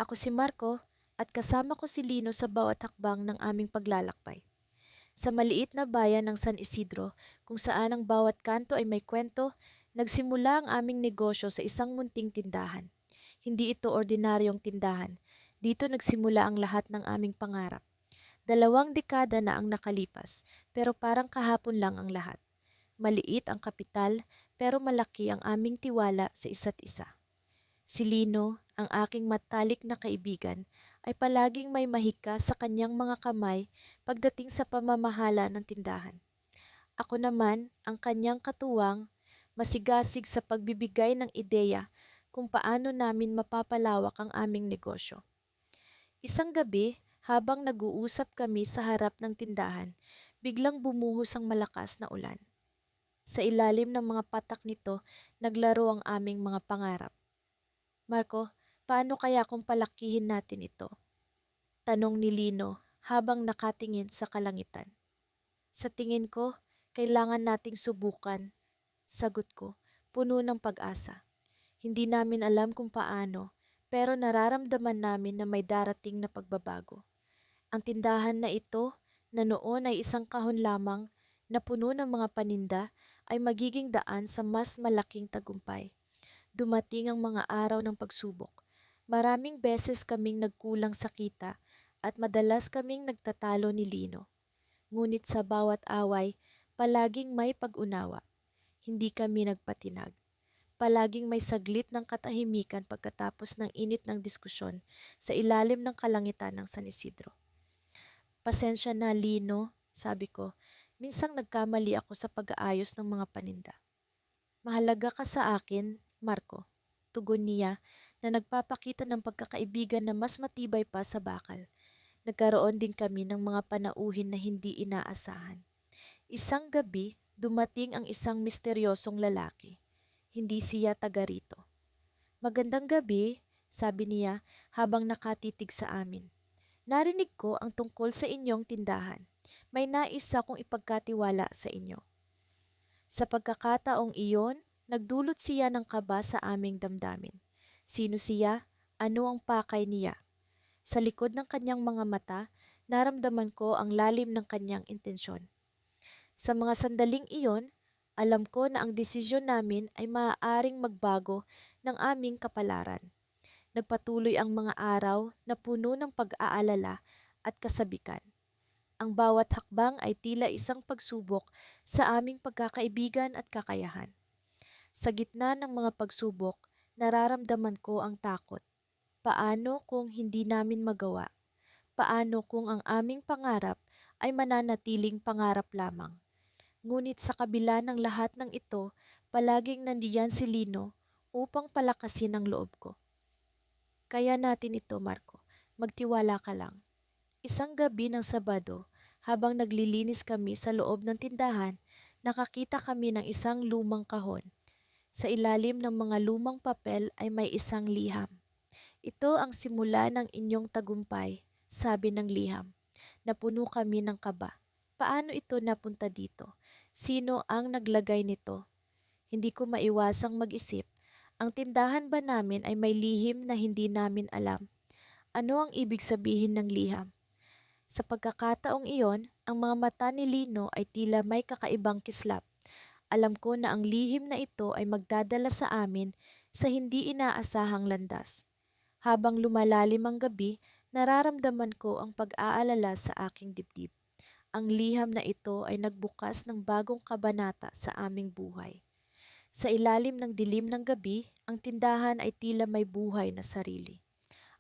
Ako si Marco at kasama ko si Lino sa bawat hakbang ng aming paglalakbay. Sa maliit na bayan ng San Isidro, kung saan ang bawat kanto ay may kwento, nagsimula ang aming negosyo sa isang munting tindahan. Hindi ito ordinaryong tindahan. Dito nagsimula ang lahat ng aming pangarap. 2 dekada na ang nakalipas, pero parang kahapon lang ang lahat. Maliit ang kapital, pero malaki ang aming tiwala sa isa't isa. Si Lino, ang aking matalik na kaibigan, ay palaging may mahika sa kanyang mga kamay pagdating sa pamamahala ng tindahan. Ako naman, ang kanyang katuwang, masigasig sa pagbibigay ng ideya kung paano namin mapapalawak ang aming negosyo. Isang gabi, habang nag-uusap kami sa harap ng tindahan, biglang bumuhos ang malakas na ulan. Sa ilalim ng mga patak nito, naglaro ang aming mga pangarap. Marco, paano kaya kung palakihin natin ito? Tanong ni Lino habang nakatingin sa kalangitan. Sa tingin ko, kailangan nating subukan. Sagot ko, puno ng pag-asa. Hindi namin alam kung paano, pero nararamdaman namin na may darating na pagbabago. Ang tindahan na ito, na noon ay isang kahon lamang na puno ng mga paninda, ay magiging daan sa mas malaking tagumpay. Dumating ang mga araw ng pagsubok. Maraming beses kaming nagkulang sa kita at madalas kaming nagtatalo ni Lino. Ngunit sa bawat away, palaging may pag-unawa. Hindi kami nagpatinag. Palaging may saglit ng katahimikan pagkatapos ng init ng diskusyon sa ilalim ng kalangitan ng San Isidro. Pasensya na, Lino, sabi ko. Minsang nagkamali ako sa pag-aayos ng mga paninda. Mahalaga ka sa akin, Marco. Tugon niya na nagpapakita ng pagkakaibigan na mas matibay pa sa bakal. Nagkaroon din kami ng mga panauhin na hindi inaasahan. Isang gabi, dumating ang isang misteryosong lalaki. Hindi siya taga rito. Magandang gabi, sabi niya habang nakatitig sa amin. Narinig ko ang tungkol sa inyong tindahan. May nais akong ipagkatiwala sa inyo. Sa pagkakataong iyon, nagdulot siya ng kaba sa aming damdamin. Sino siya? Ano ang pakay niya? Sa likod ng kanyang mga mata, naramdaman ko ang lalim ng kanyang intensyon. Sa mga sandaling iyon, alam ko na ang desisyon namin ay maaaring magbago ng aming kapalaran. Nagpatuloy ang mga araw na puno ng pag-aalala at kasabikan. Ang bawat hakbang ay tila isang pagsubok sa aming pagkakaibigan at kakayahan. Sa gitna ng mga pagsubok, nararamdaman ko ang takot. Paano kung hindi namin magawa? Paano kung ang aming pangarap ay mananatiling pangarap lamang? Ngunit sa kabila ng lahat ng ito, palaging nandiyan si Lino upang palakasin ang loob ko. Kaya natin ito, Marco. Magtiwala ka lang. Isang gabi ng Sabado, habang naglilinis kami sa loob ng tindahan, nakakita kami ng isang lumang kahon. Sa ilalim ng mga lumang papel ay may isang liham. Ito ang simula ng inyong tagumpay, sabi ng liham. Napuno kami ng kaba. Paano ito napunta dito? Sino ang naglagay nito? Hindi ko maiwasang mag-isip. Ang tindahan ba namin ay may lihim na hindi namin alam? Ano ang ibig sabihin ng liham? Sa pagkakataong iyon, ang mga mata ni Lino ay tila may kakaibang kislap. Alam ko na ang lihim na ito ay magdadala sa amin sa hindi inaasahang landas. Habang lumalalim ang gabi, nararamdaman ko ang pag-aalala sa aking dibdib. Ang liham na ito ay nagbukas ng bagong kabanata sa aming buhay. Sa ilalim ng dilim ng gabi, ang tindahan ay tila may buhay na sarili.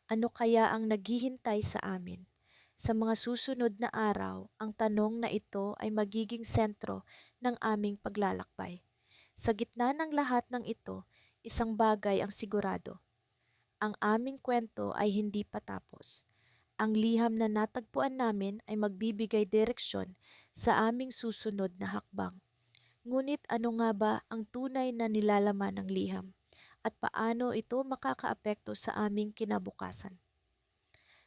Ano kaya ang naghihintay sa amin? Sa mga susunod na araw, ang tanong na ito ay magiging sentro ng aming paglalakbay. Sa gitna ng lahat ng ito, isang bagay ang sigurado. Ang aming kwento ay hindi patapos. Ang liham na natagpuan namin ay magbibigay direksyon sa aming susunod na hakbang. Ngunit ano nga ba ang tunay na nilalaman ng liham at paano ito makakaapekto sa aming kinabukasan?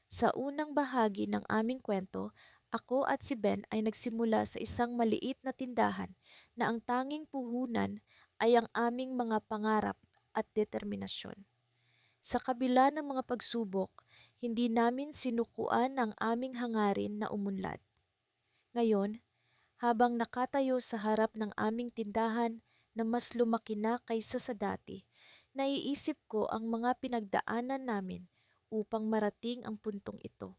Sa unang bahagi ng aming kwento, ako at si Ben ay nagsimula sa isang maliit na tindahan na ang tanging puhunan ay ang aming mga pangarap at determinasyon. Sa kabila ng mga pagsubok, Hindi namin sinukuan ang aming hangarin na umunlad. Ngayon, habang nakatayo sa harap ng aming tindahan na mas lumaki na kaysa sa dati, naiisip ko ang mga pinagdaanan namin upang marating ang puntong ito.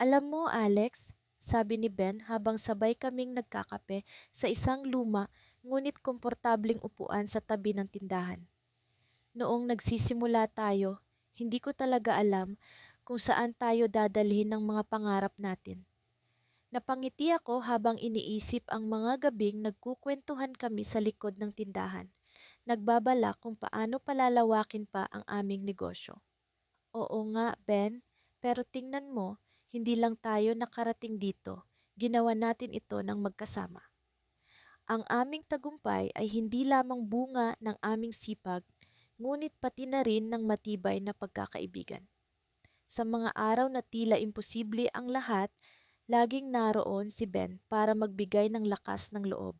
Alam mo, Alex, sabi ni Ben habang sabay kaming nagkakape sa isang luma ngunit komportabling upuan sa tabi ng tindahan. Noong nagsisimula tayo, hindi ko talaga alam kung saan tayo dadalhin ng mga pangarap natin. Napangiti ako habang iniisip ang mga gabing nagkukwentuhan kami sa likod ng tindahan. Nagbabalak kung paano palalawakin pa ang aming negosyo. Oo nga, Ben, pero tingnan mo, hindi lang tayo nakarating dito. Ginawa natin ito ng magkasama. Ang aming tagumpay ay hindi lamang bunga ng aming sipag, ngunit pati na rin ng matibay na pagkakaibigan. Sa mga araw na tila imposible ang lahat, laging naroon si Ben para magbigay ng lakas ng loob.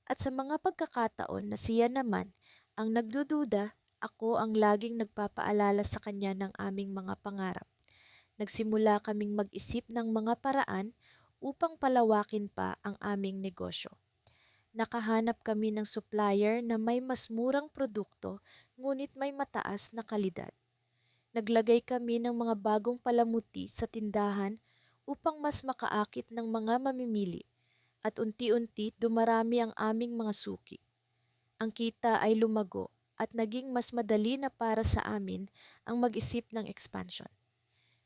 At sa mga pagkakataon na siya naman ang nagdududa, ako ang laging nagpapaalala sa kanya ng aming mga pangarap. Nagsimula kaming mag-isip ng mga paraan upang palawakin pa ang aming negosyo. Nakahanap kami ng supplier na may mas murang produkto ngunit may mataas na kalidad. Naglagay kami ng mga bagong palamuti sa tindahan upang mas makaakit ng mga mamimili at unti-unti dumarami ang aming mga suki. Ang kita ay lumago at naging mas madali na para sa amin ang mag-isip ng expansion.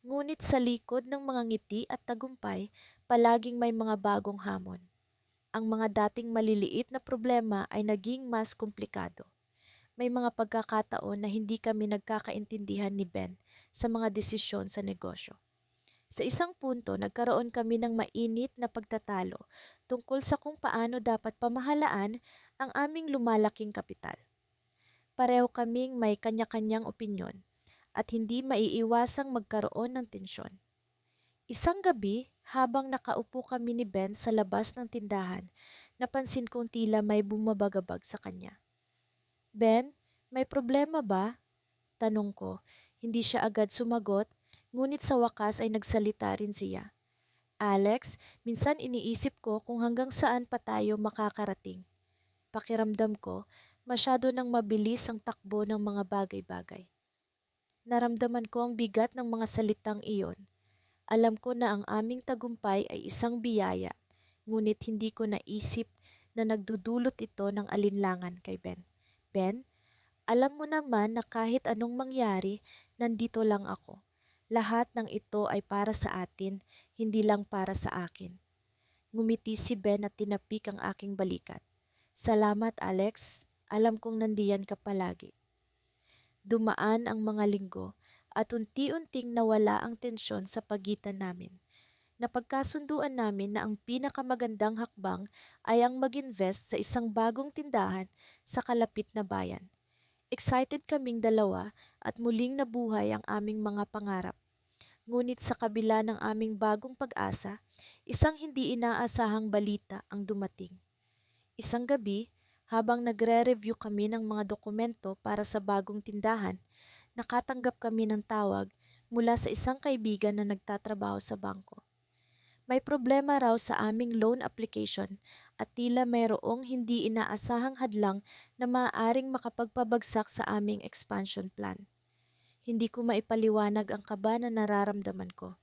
Ngunit sa likod ng mga ngiti at tagumpay, palaging may mga bagong hamon. Ang mga dating maliliit na problema ay naging mas komplikado. May mga pagkakataon na hindi kami nagkakaintindihan ni Ben sa mga desisyon sa negosyo. Sa isang punto, nagkaroon kami ng mainit na pagtatalo tungkol sa kung paano dapat pamahalaan ang aming lumalaking kapital. Pareho kaming may kanya-kanyang opinyon at hindi maiiwasang magkaroon ng tensyon. Isang gabi, habang nakaupo kami ni Ben sa labas ng tindahan, napansin kong tila may bumabagabag sa kanya. Ben, may problema ba? Tanong ko. Hindi siya agad sumagot, ngunit sa wakas ay nagsalita rin siya. Alex, minsan iniisip ko kung hanggang saan pa tayo makakarating. Pakiramdam ko, masyado nang mabilis ang takbo ng mga bagay-bagay. Naramdaman ko ang bigat ng mga salitang iyon. Alam ko na ang aming tagumpay ay isang biyaya, ngunit hindi ko naisip na nagdudulot ito ng alinlangan kay Ben. Ben, alam mo naman na kahit anong mangyari, nandito lang ako. Lahat ng ito ay para sa atin, hindi lang para sa akin. Ngumiti si Ben at tinapik ang aking balikat. Salamat, Alex. Alam kong nandiyan ka palagi. Dumaan ang mga linggo at unti-unting nawala ang tensyon sa pagitan namin. Napagkasunduan namin na ang pinakamagandang hakbang ay ang mag-invest sa isang bagong tindahan sa kalapit na bayan. Excited kaming dalawa at muling nabuhay ang aming mga pangarap. Ngunit sa kabila ng aming bagong pag-asa, isang hindi inaasahang balita ang dumating. Isang gabi, habang nagre-review kami ng mga dokumento para sa bagong tindahan, nakatanggap kami ng tawag mula sa isang kaibigan na nagtatrabaho sa bangko. May problema raw sa aming loan application at tila mayroong hindi inaasahang hadlang na maaaring makapagpabagsak sa aming expansion plan. Hindi ko maipaliwanag ang kaba na nararamdaman ko.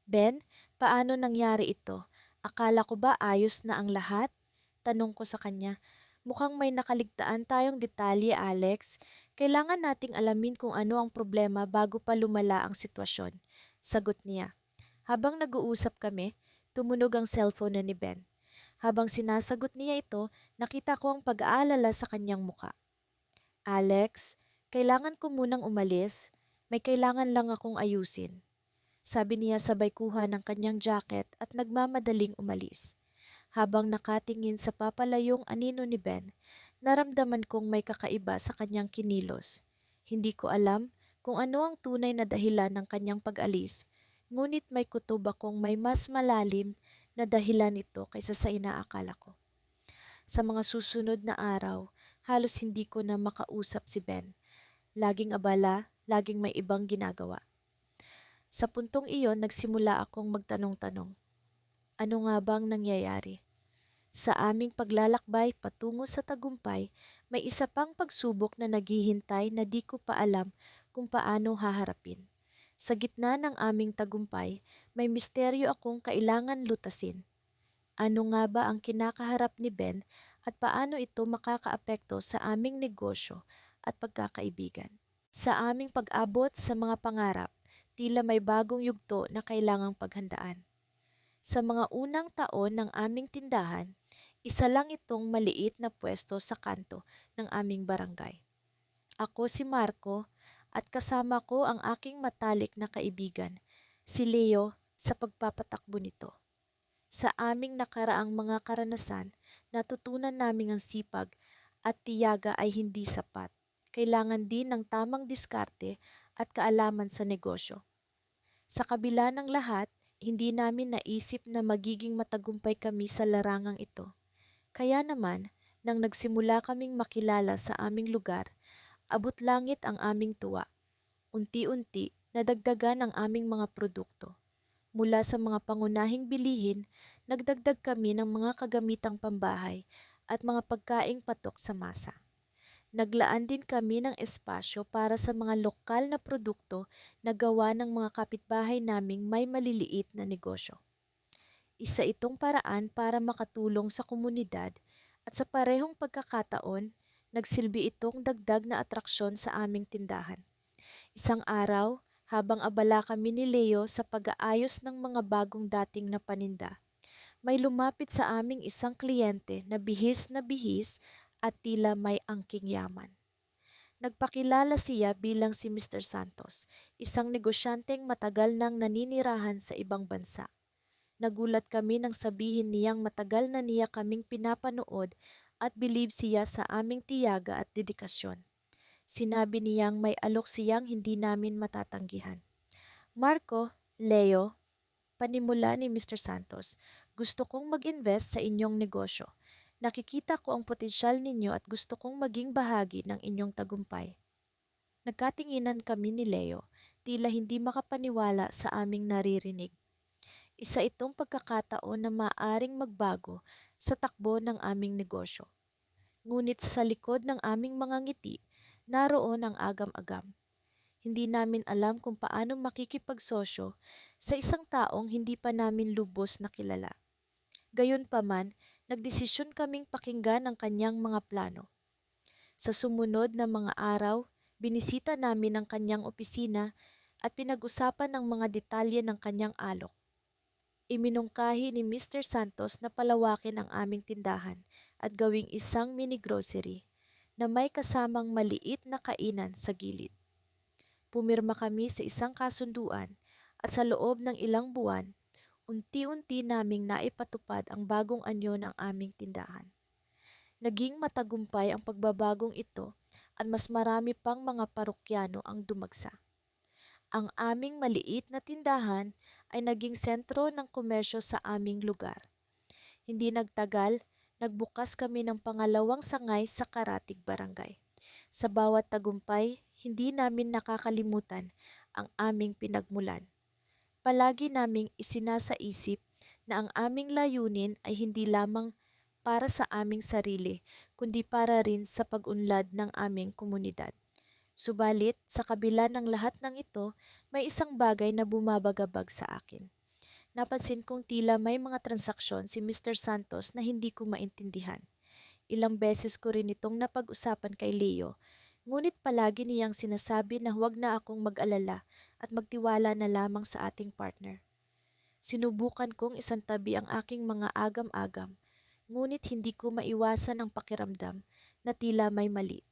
Ben, paano nangyari ito? Akala ko ba ayos na ang lahat? Tanong ko sa kanya. Mukhang may nakaligtaan tayong detalye, Alex. Kailangan nating alamin kung ano ang problema bago pa lumala ang sitwasyon. Sagot niya. Habang nag-uusap kami, tumunog ang cellphone na ni Ben. Habang sinasagot niya ito, nakita ko ang pag-aalala sa kanyang muka. Alex, kailangan ko munang umalis. May kailangan lang akong ayusin. Sabi niya sabay kuha ng kanyang jacket at nagmamadaling umalis. Habang nakatingin sa papalayong anino ni Ben, naramdaman kong may kakaiba sa kanyang kinilos. Hindi ko alam kung ano ang tunay na dahilan ng kanyang pag-alis, ngunit may kutob akong may mas malalim na dahilan ito kaysa sa inaakala ko. Sa mga susunod na araw, halos hindi ko na makausap si Ben. Laging abala, laging may ibang ginagawa. Sa puntong iyon, nagsimula akong magtanong-tanong. Ano nga bang nangyayari? Sa aming paglalakbay patungo sa tagumpay, may isa pang pagsubok na naghihintay na di ko pa alam kung paano haharapin. Sa gitna ng aming tagumpay, may misteryo akong kailangan lutasin. Ano nga ba ang kinakaharap ni Ben at paano ito makakaapekto sa aming negosyo at pagkakaibigan? Sa aming pag-abot sa mga pangarap, tila may bagong yugto na kailangang paghandaan. Sa mga unang taon ng aming tindahan, isa lang itong maliit na pwesto sa kanto ng aming barangay. Ako si Marco at kasama ko ang aking matalik na kaibigan, si Leo, sa pagpapatakbo nito. Sa aming nakaraang mga karanasan, natutunan namin ang sipag at tiyaga ay hindi sapat. Kailangan din ng tamang diskarte at kaalaman sa negosyo. Sa kabila ng lahat, hindi namin naisip na magiging matagumpay kami sa larangang ito. Kaya naman, nang nagsimula kaming makilala sa aming lugar, abot langit ang aming tuwa. Unti-unti, nadagdagan ang aming mga produkto. Mula sa mga pangunahing bilihin, nagdagdag kami ng mga kagamitang pambahay at mga pagkaing patok sa masa. Naglaan din kami ng espasyo para sa mga lokal na produkto na gawa ng mga kapitbahay naming may maliliit na negosyo. Isa itong paraan para makatulong sa komunidad at sa parehong pagkakataon, nagsilbi itong dagdag na atraksyon sa aming tindahan. Isang araw, habang abala kami ni Leo sa pag-aayos ng mga bagong dating na paninda, may lumapit sa aming isang kliyente na bihis at tila may angking yaman. Nagpakilala siya bilang si Mr. Santos, isang negosyanteng matagal nang naninirahan sa ibang bansa. Nagulat kami nang sabihin niyang matagal na niya kaming pinapanood at believe siya sa aming tiyaga at dedikasyon. Sinabi niyang may alok siyang hindi namin matatanggihan. Marco, Leo, panimula ni Mr. Santos, gusto kong mag-invest sa inyong negosyo. Nakikita ko ang potensyal ninyo at gusto kong maging bahagi ng inyong tagumpay. Nagkatinginan kami ni Leo, tila hindi makapaniwala sa aming naririnig. Isa itong pagkakataon na maaring magbago sa takbo ng aming negosyo. Ngunit sa likod ng aming mga ngiti, naroon ang agam-agam. Hindi namin alam kung paano makikipagsosyo sa isang taong hindi pa namin lubos na kilala. Gayunpaman, nagdesisyon kaming pakinggan ang kanyang mga plano. Sa sumunod na mga araw, binisita namin ang kanyang opisina at pinag-usapan ang mga detalye ng kanyang alok. Iminungkahi ni Mr. Santos na palawakin ang aming tindahan at gawing isang mini grocery na may kasamang maliit na kainan sa gilid. Pumirma kami sa isang kasunduan at sa loob ng ilang buwan, unti-unti naming naipatupad ang bagong anyo ng aming tindahan. Naging matagumpay ang pagbabagong ito at mas marami pang mga parokyano ang dumagsa. Ang aming maliit na tindahan ay naging sentro ng komersyo sa aming lugar. Hindi nagtagal, nagbukas kami ng pangalawang sangay sa Karatig Barangay. Sa bawat tagumpay, hindi namin nakakalimutan ang aming pinagmulan. Palagi naming isinasaisip na ang aming layunin ay hindi lamang para sa aming sarili, kundi para rin sa pag-unlad ng aming komunidad. Subalit, sa kabila ng lahat ng ito, may isang bagay na bumabagabag sa akin. Napansin kong tila may mga transaksyon si Mr. Santos na hindi ko maintindihan. Ilang beses ko rin itong napag-usapan kay Leo, ngunit palagi niyang sinasabi na huwag na akong mag-alala at magtiwala na lamang sa ating partner. Sinubukan kong isantabi ang aking mga agam-agam, ngunit hindi ko maiwasan ang pakiramdam na tila may mali.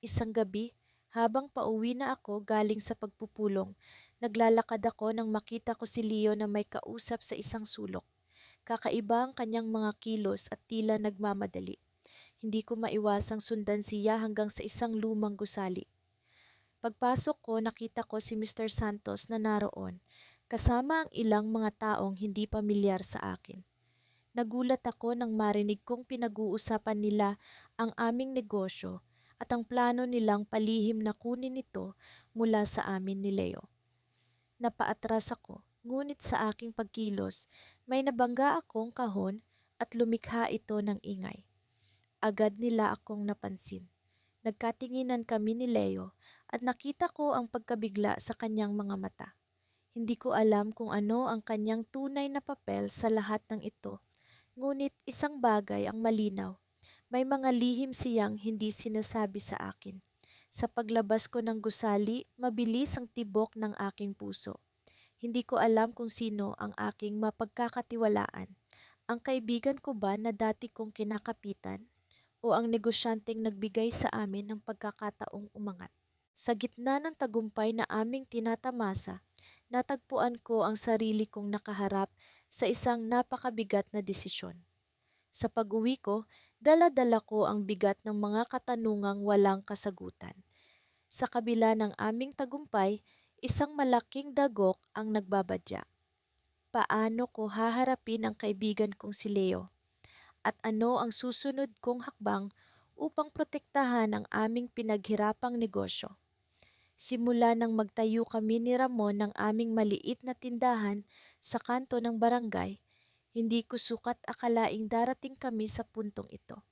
Isang gabi, habang pauwi na ako galing sa pagpupulong, naglalakad ako nang makita ko si Leo na may kausap sa isang sulok. Kakaiba ang kanyang mga kilos at tila nagmamadali. Hindi ko maiwasang sundan siya hanggang sa isang lumang gusali. Pagpasok ko, nakita ko si Mr. Santos na naroon, kasama ang ilang mga taong hindi pamilyar sa akin. Nagulat ako nang marinig kong pinag-uusapan nila ang aming negosyo at ang plano nilang palihim na kunin ito mula sa amin ni Leo. Napaatras ako, ngunit sa aking pagkilos, may nabangga akong kahon at lumikha ito ng ingay. Agad nila akong napansin. Nagkatinginan kami ni Leo at nakita ko ang pagkabigla sa kanyang mga mata. Hindi ko alam kung ano ang kanyang tunay na papel sa lahat ng ito. Ngunit isang bagay ang malinaw. May mga lihim siyang hindi sinasabi sa akin. Sa paglabas ko ng gusali, mabilis ang tibok ng aking puso. Hindi ko alam kung sino ang aking mapagkakatiwalaan. Ang kaibigan ko ba na dati kong kinakapitan? O ang negosyanteng nagbigay sa amin ng pagkakataong umangat? Sa gitna ng tagumpay na aming tinatamasa, natagpuan ko ang sarili kong nakaharap sa isang napakabigat na desisyon. Sa pag-uwi ko, dala-dala ko ang bigat ng mga katanungang walang kasagutan. Sa kabila ng aming tagumpay, isang malaking dagok ang nagbabadya. Paano ko haharapin ang kaibigan kong si Leo? At ano ang susunod kong hakbang upang protektahan ang aming pinaghirapang negosyo? Simula nang magtayo kami ni Ramon ng aming maliit na tindahan sa kanto ng barangay, hindi ko sukat akalaing darating kami sa puntong ito.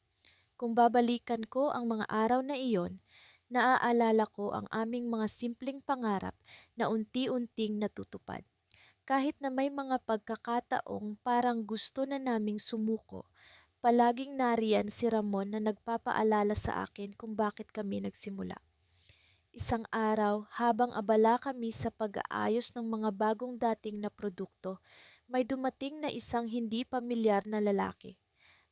Kung babalikan ko ang mga araw na iyon, naaalala ko ang aming mga simpleng pangarap na unti-unting natutupad. Kahit na may mga pagkakataong parang gusto na naming sumuko, palaging nariyan si Ramon na nagpapaalala sa akin kung bakit kami nagsimula. Isang araw, habang abala kami sa pag-aayos ng mga bagong dating na produkto, may dumating na isang hindi pamilyar na lalaki.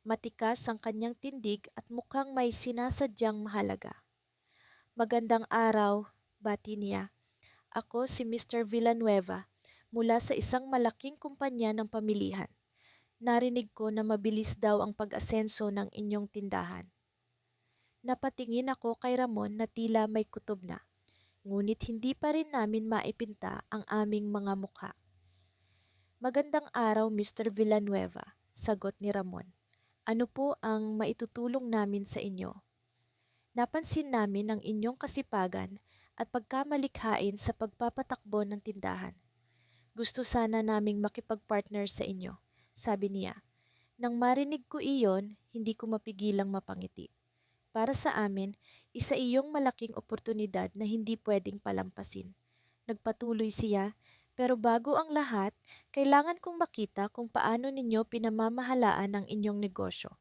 Matikas ang kanyang tindig at mukhang may sinasadyang mahalaga. Magandang araw, bati niya. Ako si Mr. Villanueva mula sa isang malaking kumpanya ng pamilihan. Narinig ko na mabilis daw ang pag-asenso ng inyong tindahan. Napatingin ako kay Ramon na tila may kutob na, ngunit hindi pa rin namin maipinta ang aming mga mukha. Magandang araw, Mr. Villanueva, sagot ni Ramon. Ano po ang maitutulong namin sa inyo? Napansin namin ang inyong kasipagan at pagkamalikhain sa pagpapatakbo ng tindahan. Gusto sana naming makipag-partner sa inyo, sabi niya. Nang marinig ko iyon, hindi ko mapigilang mapangiti. Para sa amin, isa iyong malaking oportunidad na hindi pwedeng palampasin. Nagpatuloy siya, pero bago ang lahat, kailangan kong makita kung paano ninyo pinamamahalaan ang inyong negosyo.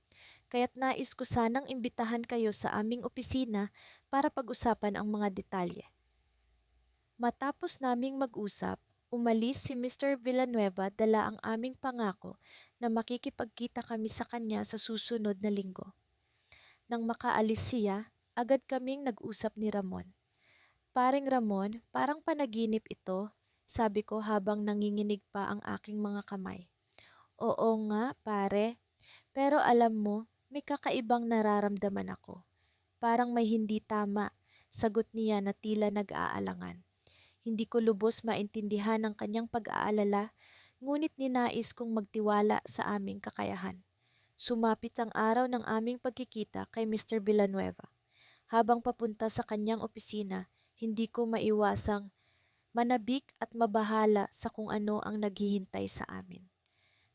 Kaya't nais ko sanang imbitahan kayo sa aming opisina para pag-usapan ang mga detalye. Matapos naming mag-usap, umalis si Mr. Villanueva dala ang aming pangako na makikipagkita kami sa kanya sa susunod na linggo. Nang makaalis siya, agad kaming nag-usap ni Ramon. Paring Ramon, parang panaginip ito, sabi ko habang nanginginig pa ang aking mga kamay. Oo nga, pare. Pero alam mo, may kakaibang nararamdaman ako. Parang may hindi tama, sagot niya na tila nag-aalangan. Hindi ko lubos maintindihan ang kanyang pag-aalala, ngunit ninais kong magtiwala sa aming kakayahan. Sumapit ang araw ng aming pagkikita kay Mr. Villanueva. Habang papunta sa kanyang opisina, hindi ko maiwasang manabik at mabahala sa kung ano ang naghihintay sa amin.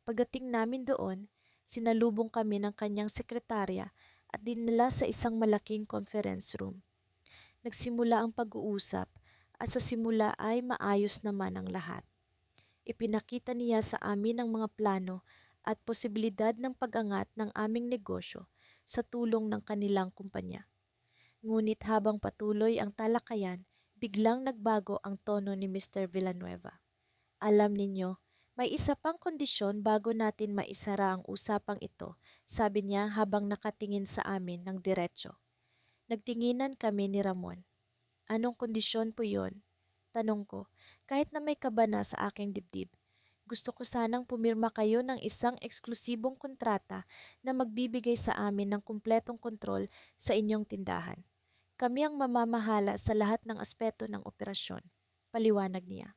Pagdating namin doon, sinalubong kami ng kanyang sekretarya at dinala sa isang malaking conference room. Nagsimula ang pag-uusap at sa simula ay maayos naman ang lahat. Ipinakita niya sa amin ang mga plano at posibilidad ng pag-angat ng aming negosyo sa tulong ng kanilang kumpanya. Ngunit habang patuloy ang talakayan, biglang nagbago ang tono ni Mr. Villanueva. Alam ninyo, may isa pang kondisyon bago natin maisara ang usapang ito, sabi niya habang nakatingin sa amin ng diretsyo. Nagtinginan kami ni Ramon. Anong kondisyon po yon? Tanong ko, kahit na may kaba na sa aking dibdib. Gusto ko sanang pumirma kayo ng isang eksklusibong kontrata na magbibigay sa amin ng kumpletong kontrol sa inyong tindahan. Kami ang mamamahala sa lahat ng aspeto ng operasyon, paliwanag niya.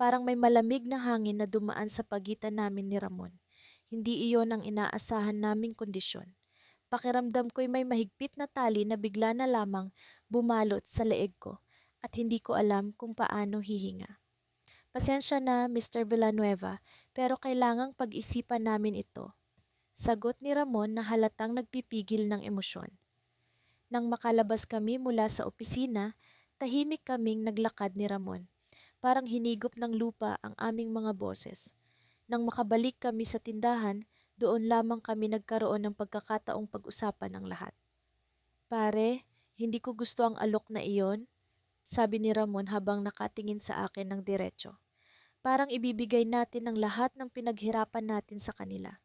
Parang may malamig na hangin na dumaan sa pagitan namin ni Ramon. Hindi iyon ang inaasahan naming kondisyon. Pakiramdam ko'y may mahigpit na tali na bigla na lamang bumalot sa leeg ko at hindi ko alam kung paano hihinga. Pasensya na, Mr. Villanueva, pero kailangang pag-isipan namin ito. Sagot ni Ramon na halatang nagpipigil ng emosyon. Nang makalabas kami mula sa opisina, tahimik kaming naglakad ni Ramon. Parang hinigop ng lupa ang aming mga boses. Nang makabalik kami sa tindahan, doon lamang kami nagkaroon ng pagkakataong pag-usapan ang lahat. Pare, hindi ko gusto ang alok na iyon, sabi ni Ramon habang nakatingin sa akin ng diretso. Parang ibibigay natin ang lahat ng pinaghirapan natin sa kanila.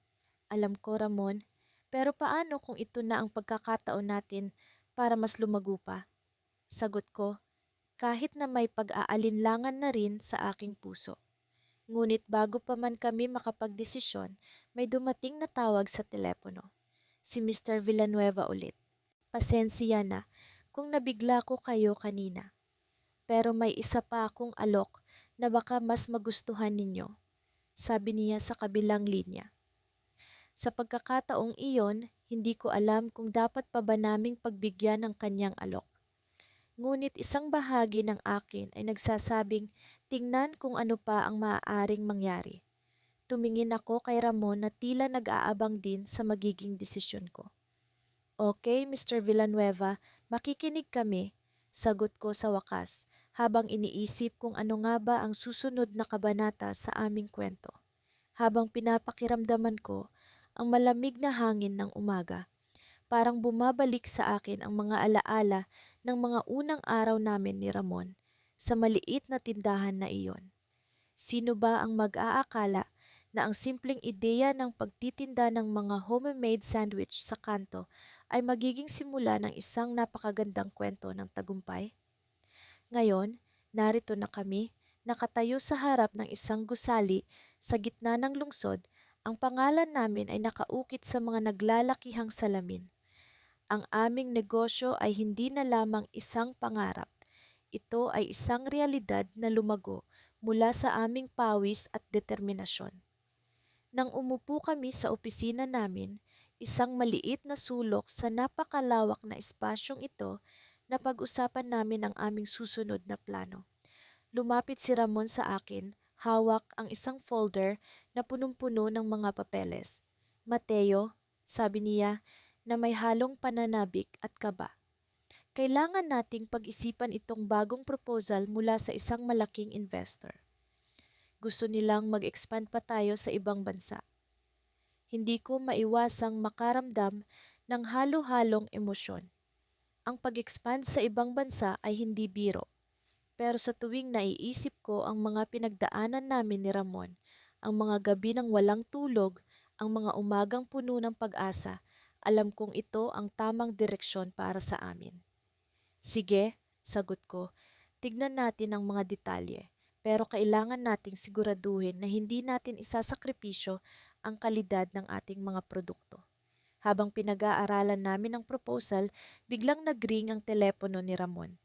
Alam ko, Ramon, pero paano kung ito na ang pagkakataon natin para mas lumago pa? Sagot ko, kahit na may pag-aalinlangan na rin sa aking puso. Ngunit bago pa man kami makapagdesisyon, may dumating na tawag sa telepono. Si Mr. Villanueva ulit. Pasensya na kung nabigla ko kayo kanina. Pero may isa pa akong alok na baka mas magustuhan ninyo, sabi niya sa kabilang linya. Sa pagkakataong iyon, hindi ko alam kung dapat pa ba naming pagbigyan ng kanyang alok. Ngunit isang bahagi ng akin ay nagsasabing tingnan kung ano pa ang maaaring mangyari. Tumingin ako kay Ramon na tila nag-aabang din sa magiging desisyon ko. Okay, Mr. Villanueva, makikinig kami, sagot ko sa wakas habang iniisip kung ano nga ba ang susunod na kabanata sa aming kwento. Habang pinapakiramdaman ko ang malamig na hangin ng umaga, parang bumabalik sa akin ang mga alaala ng mga unang araw namin ni Ramon sa maliit na tindahan na iyon. Sino ba ang mag-aakala na ang simpleng ideya ng pagtitinda ng mga homemade sandwich sa kanto ay magiging simula ng isang napakagandang kwento ng tagumpay? Ngayon, narito na kami, nakatayo sa harap ng isang gusali sa gitna ng lungsod. Ang pangalan namin ay nakaukit sa mga naglalakihang salamin. Ang aming negosyo ay hindi na lamang isang pangarap. Ito ay isang realidad na lumago mula sa aming pawis at determinasyon. Nang umupo kami sa opisina namin, isang maliit na sulok sa napakalawak na espasyong ito, na pag-usapan namin ang aming susunod na plano. Lumapit si Ramon sa akin, hawak ang isang folder na punong-puno ng mga papeles. Mateo, sabi niya na may halong pananabik at kaba. Kailangan nating pag-isipan itong bagong proposal mula sa isang malaking investor. Gusto nilang mag-expand pa tayo sa ibang bansa. Hindi ko maiwasang makaramdam ng halo-halong emosyon. Ang pag-expand sa ibang bansa ay hindi biro. Pero sa tuwing naiisip ko ang mga pinagdaanan namin ni Ramon, ang mga gabi ng walang tulog, ang mga umagang puno ng pag-asa, alam kong ito ang tamang direksyon para sa amin. Sige, sagot ko, tignan natin ang mga detalye. Pero kailangan nating siguraduhin na hindi natin isasakripisyo ang kalidad ng ating mga produkto. Habang pinag-aaralan namin ang proposal, biglang nagring ang telepono ni Ramon.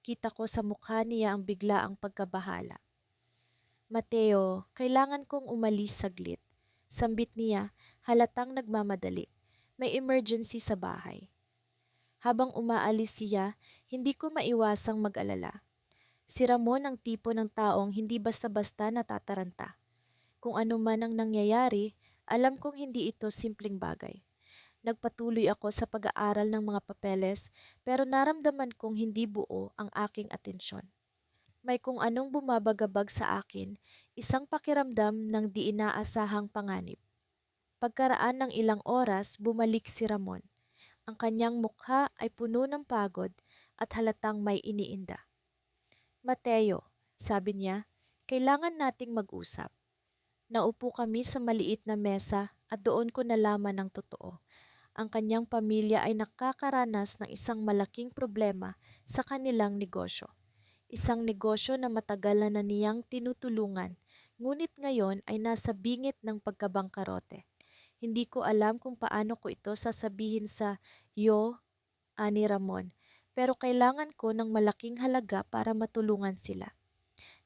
Kita ko sa mukha niya ang biglaang pagkabahala. Mateo, kailangan kong umalis saglit. Sambit niya, halatang nagmamadali. May emergency sa bahay. Habang umaalis siya, hindi ko maiwasang mag-alala. Si Ramon ang tipo ng taong hindi basta-basta natataranta. Kung ano man ang nangyayari, alam kong hindi ito simpleng bagay. Nagpatuloy ako sa pag-aaral ng mga papeles, pero naramdaman kong hindi buo ang aking atensyon. May kung anong bumabagabag sa akin, isang pakiramdam ng di inaasahang panganib. Pagkaraan ng ilang oras, bumalik si Ramon. Ang kanyang mukha ay puno ng pagod at halatang may iniinda. Mateo, sabi niya, kailangan nating mag-usap. Naupo kami sa maliit na mesa at doon ko nalaman ng totoo. Ang kanyang pamilya ay nakakaranas ng isang malaking problema sa kanilang negosyo. Isang negosyo na matagal na niyang tinutulungan, ngunit ngayon ay nasa bingit ng pagkabangkarote. Hindi ko alam kung paano ko ito sasabihin sa iyo, ani Ramon, pero kailangan ko ng malaking halaga para matulungan sila.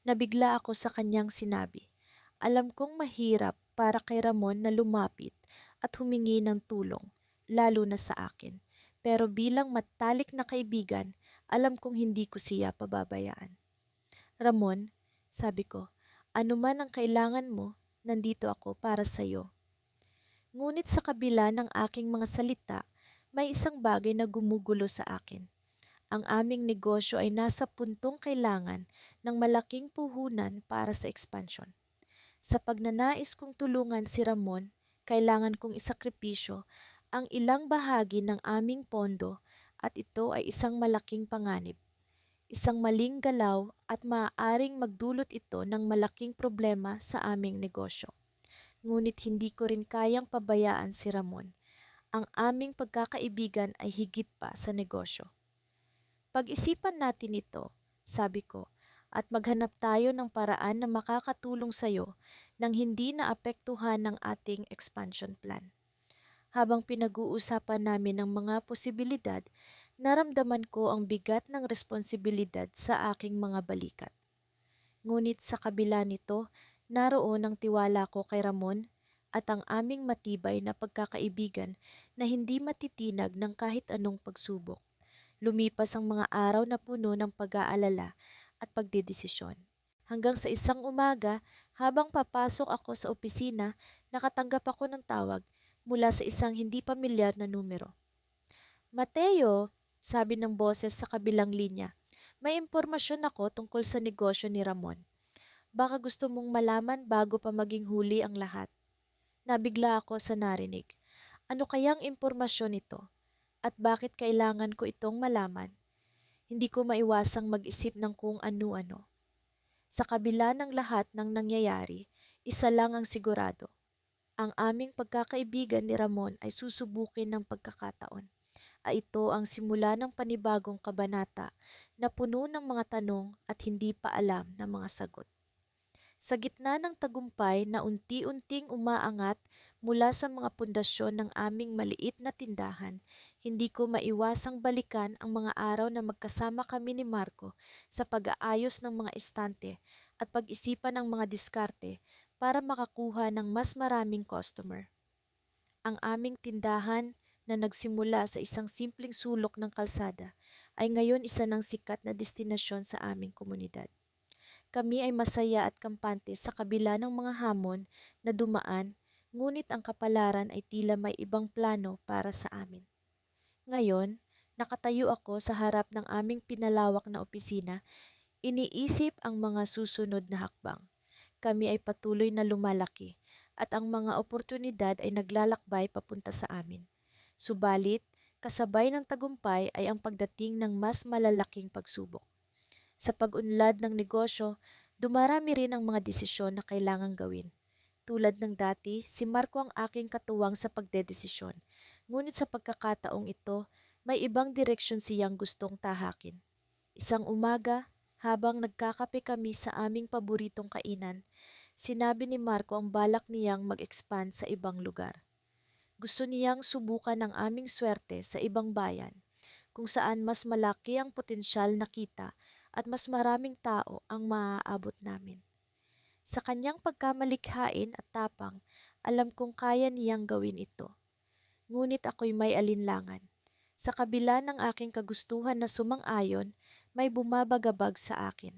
Nabigla ako sa kanyang sinabi. Alam kong mahirap para kay Ramon na lumapit at humingi ng tulong, lalo na sa akin. Pero bilang matalik na kaibigan, alam kong hindi ko siya pababayaan. Ramon, sabi ko, Ano man ang kailangan mo, nandito ako para sa iyo. Ngunit sa kabila ng aking mga salita, may isang bagay na gumugulo sa akin. Ang aming negosyo ay nasa puntong kailangan ng malaking puhunan para sa expansion. Sa pagnanais kong tulungan si Ramon, kailangan kong isakripisyo ang ilang bahagi ng aming pondo at ito ay isang malaking panganib. Isang maling galaw at maaaring magdulot ito ng malaking problema sa aming negosyo. Ngunit hindi ko rin kayang pabayaan si Ramon. Ang aming pagkakaibigan ay higit pa sa negosyo. Pag-isipan natin ito, sabi ko, at maghanap tayo ng paraan na makakatulong sa iyo nang hindi naapektuhan ng ating expansion plan. Habang pinag-uusapan namin ang mga posibilidad, naramdaman ko ang bigat ng responsibilidad sa aking mga balikat. Ngunit sa kabila nito, naroon ang tiwala ko kay Ramon at ang aming matibay na pagkakaibigan na hindi matitinag ng kahit anong pagsubok. Lumipas ang mga araw na puno ng pag-aalala at pagdedesisyon. Hanggang sa isang umaga, habang papasok ako sa opisina, nakatanggap ako ng tawag mula sa isang hindi pamilyar na numero. Mateo, sabi ng boses sa kabilang linya, may impormasyon ako tungkol sa negosyo ni Ramon. Baka gusto mong malaman bago pa maging huli ang lahat. Nabigla ako sa narinig. Ano kayang impormasyon ito? At bakit kailangan ko itong malaman? Hindi ko maiwasang mag-isip ng kung ano-ano. Sa kabila ng lahat ng nangyayari, isa lang ang sigurado. Ang aming pagkakaibigan ni Ramon ay susubukin ng pagkakataon. Ay ito ang simula ng panibagong kabanata na puno ng mga tanong at hindi pa alam ng mga sagot. Sa gitna ng tagumpay na unti-unting umaangat mula sa mga pundasyon ng aming maliit na tindahan, hindi ko maiwasang balikan ang mga araw na magkasama kami ni Marco sa pag-aayos ng mga estante at pag-isipan ng mga diskarte para makakuha ng mas maraming customer. Ang aming tindahan na nagsimula sa isang simpleng sulok ng kalsada ay ngayon isa ng sikat na destinasyon sa aming komunidad. Kami ay masaya at kampante sa kabila ng mga hamon na dumaan, ngunit ang kapalaran ay tila may ibang plano para sa amin. Ngayon, nakatayo ako sa harap ng aming pinalawak na opisina, iniisip ang mga susunod na hakbang. Kami ay patuloy na lumalaki at ang mga oportunidad ay naglalakbay papunta sa amin. Subalit, kasabay ng tagumpay ay ang pagdating ng mas malalaking pagsubok. Sa pag-unlad ng negosyo, dumarami rin ang mga desisyon na kailangang gawin. Tulad ng dati, si Marco ang aking katuwang sa pagdedesisyon. Ngunit sa pagkakataong ito, may ibang direksyon siyang gustong tahakin. Isang umaga, habang nagkakape kami sa aming paboritong kainan, sinabi ni Marco ang balak niyang mag-expand sa ibang lugar. Gusto niyang subukan ang aming swerte sa ibang bayan, kung saan mas malaki ang potensyal na kita at mas maraming tao ang maaabot namin. Sa kanyang pagkamalikhain at tapang, alam kong kaya niyang gawin ito. Ngunit ako'y may alinlangan. Sa kabila ng aking kagustuhan na sumang-ayon, may bumabagabag sa akin.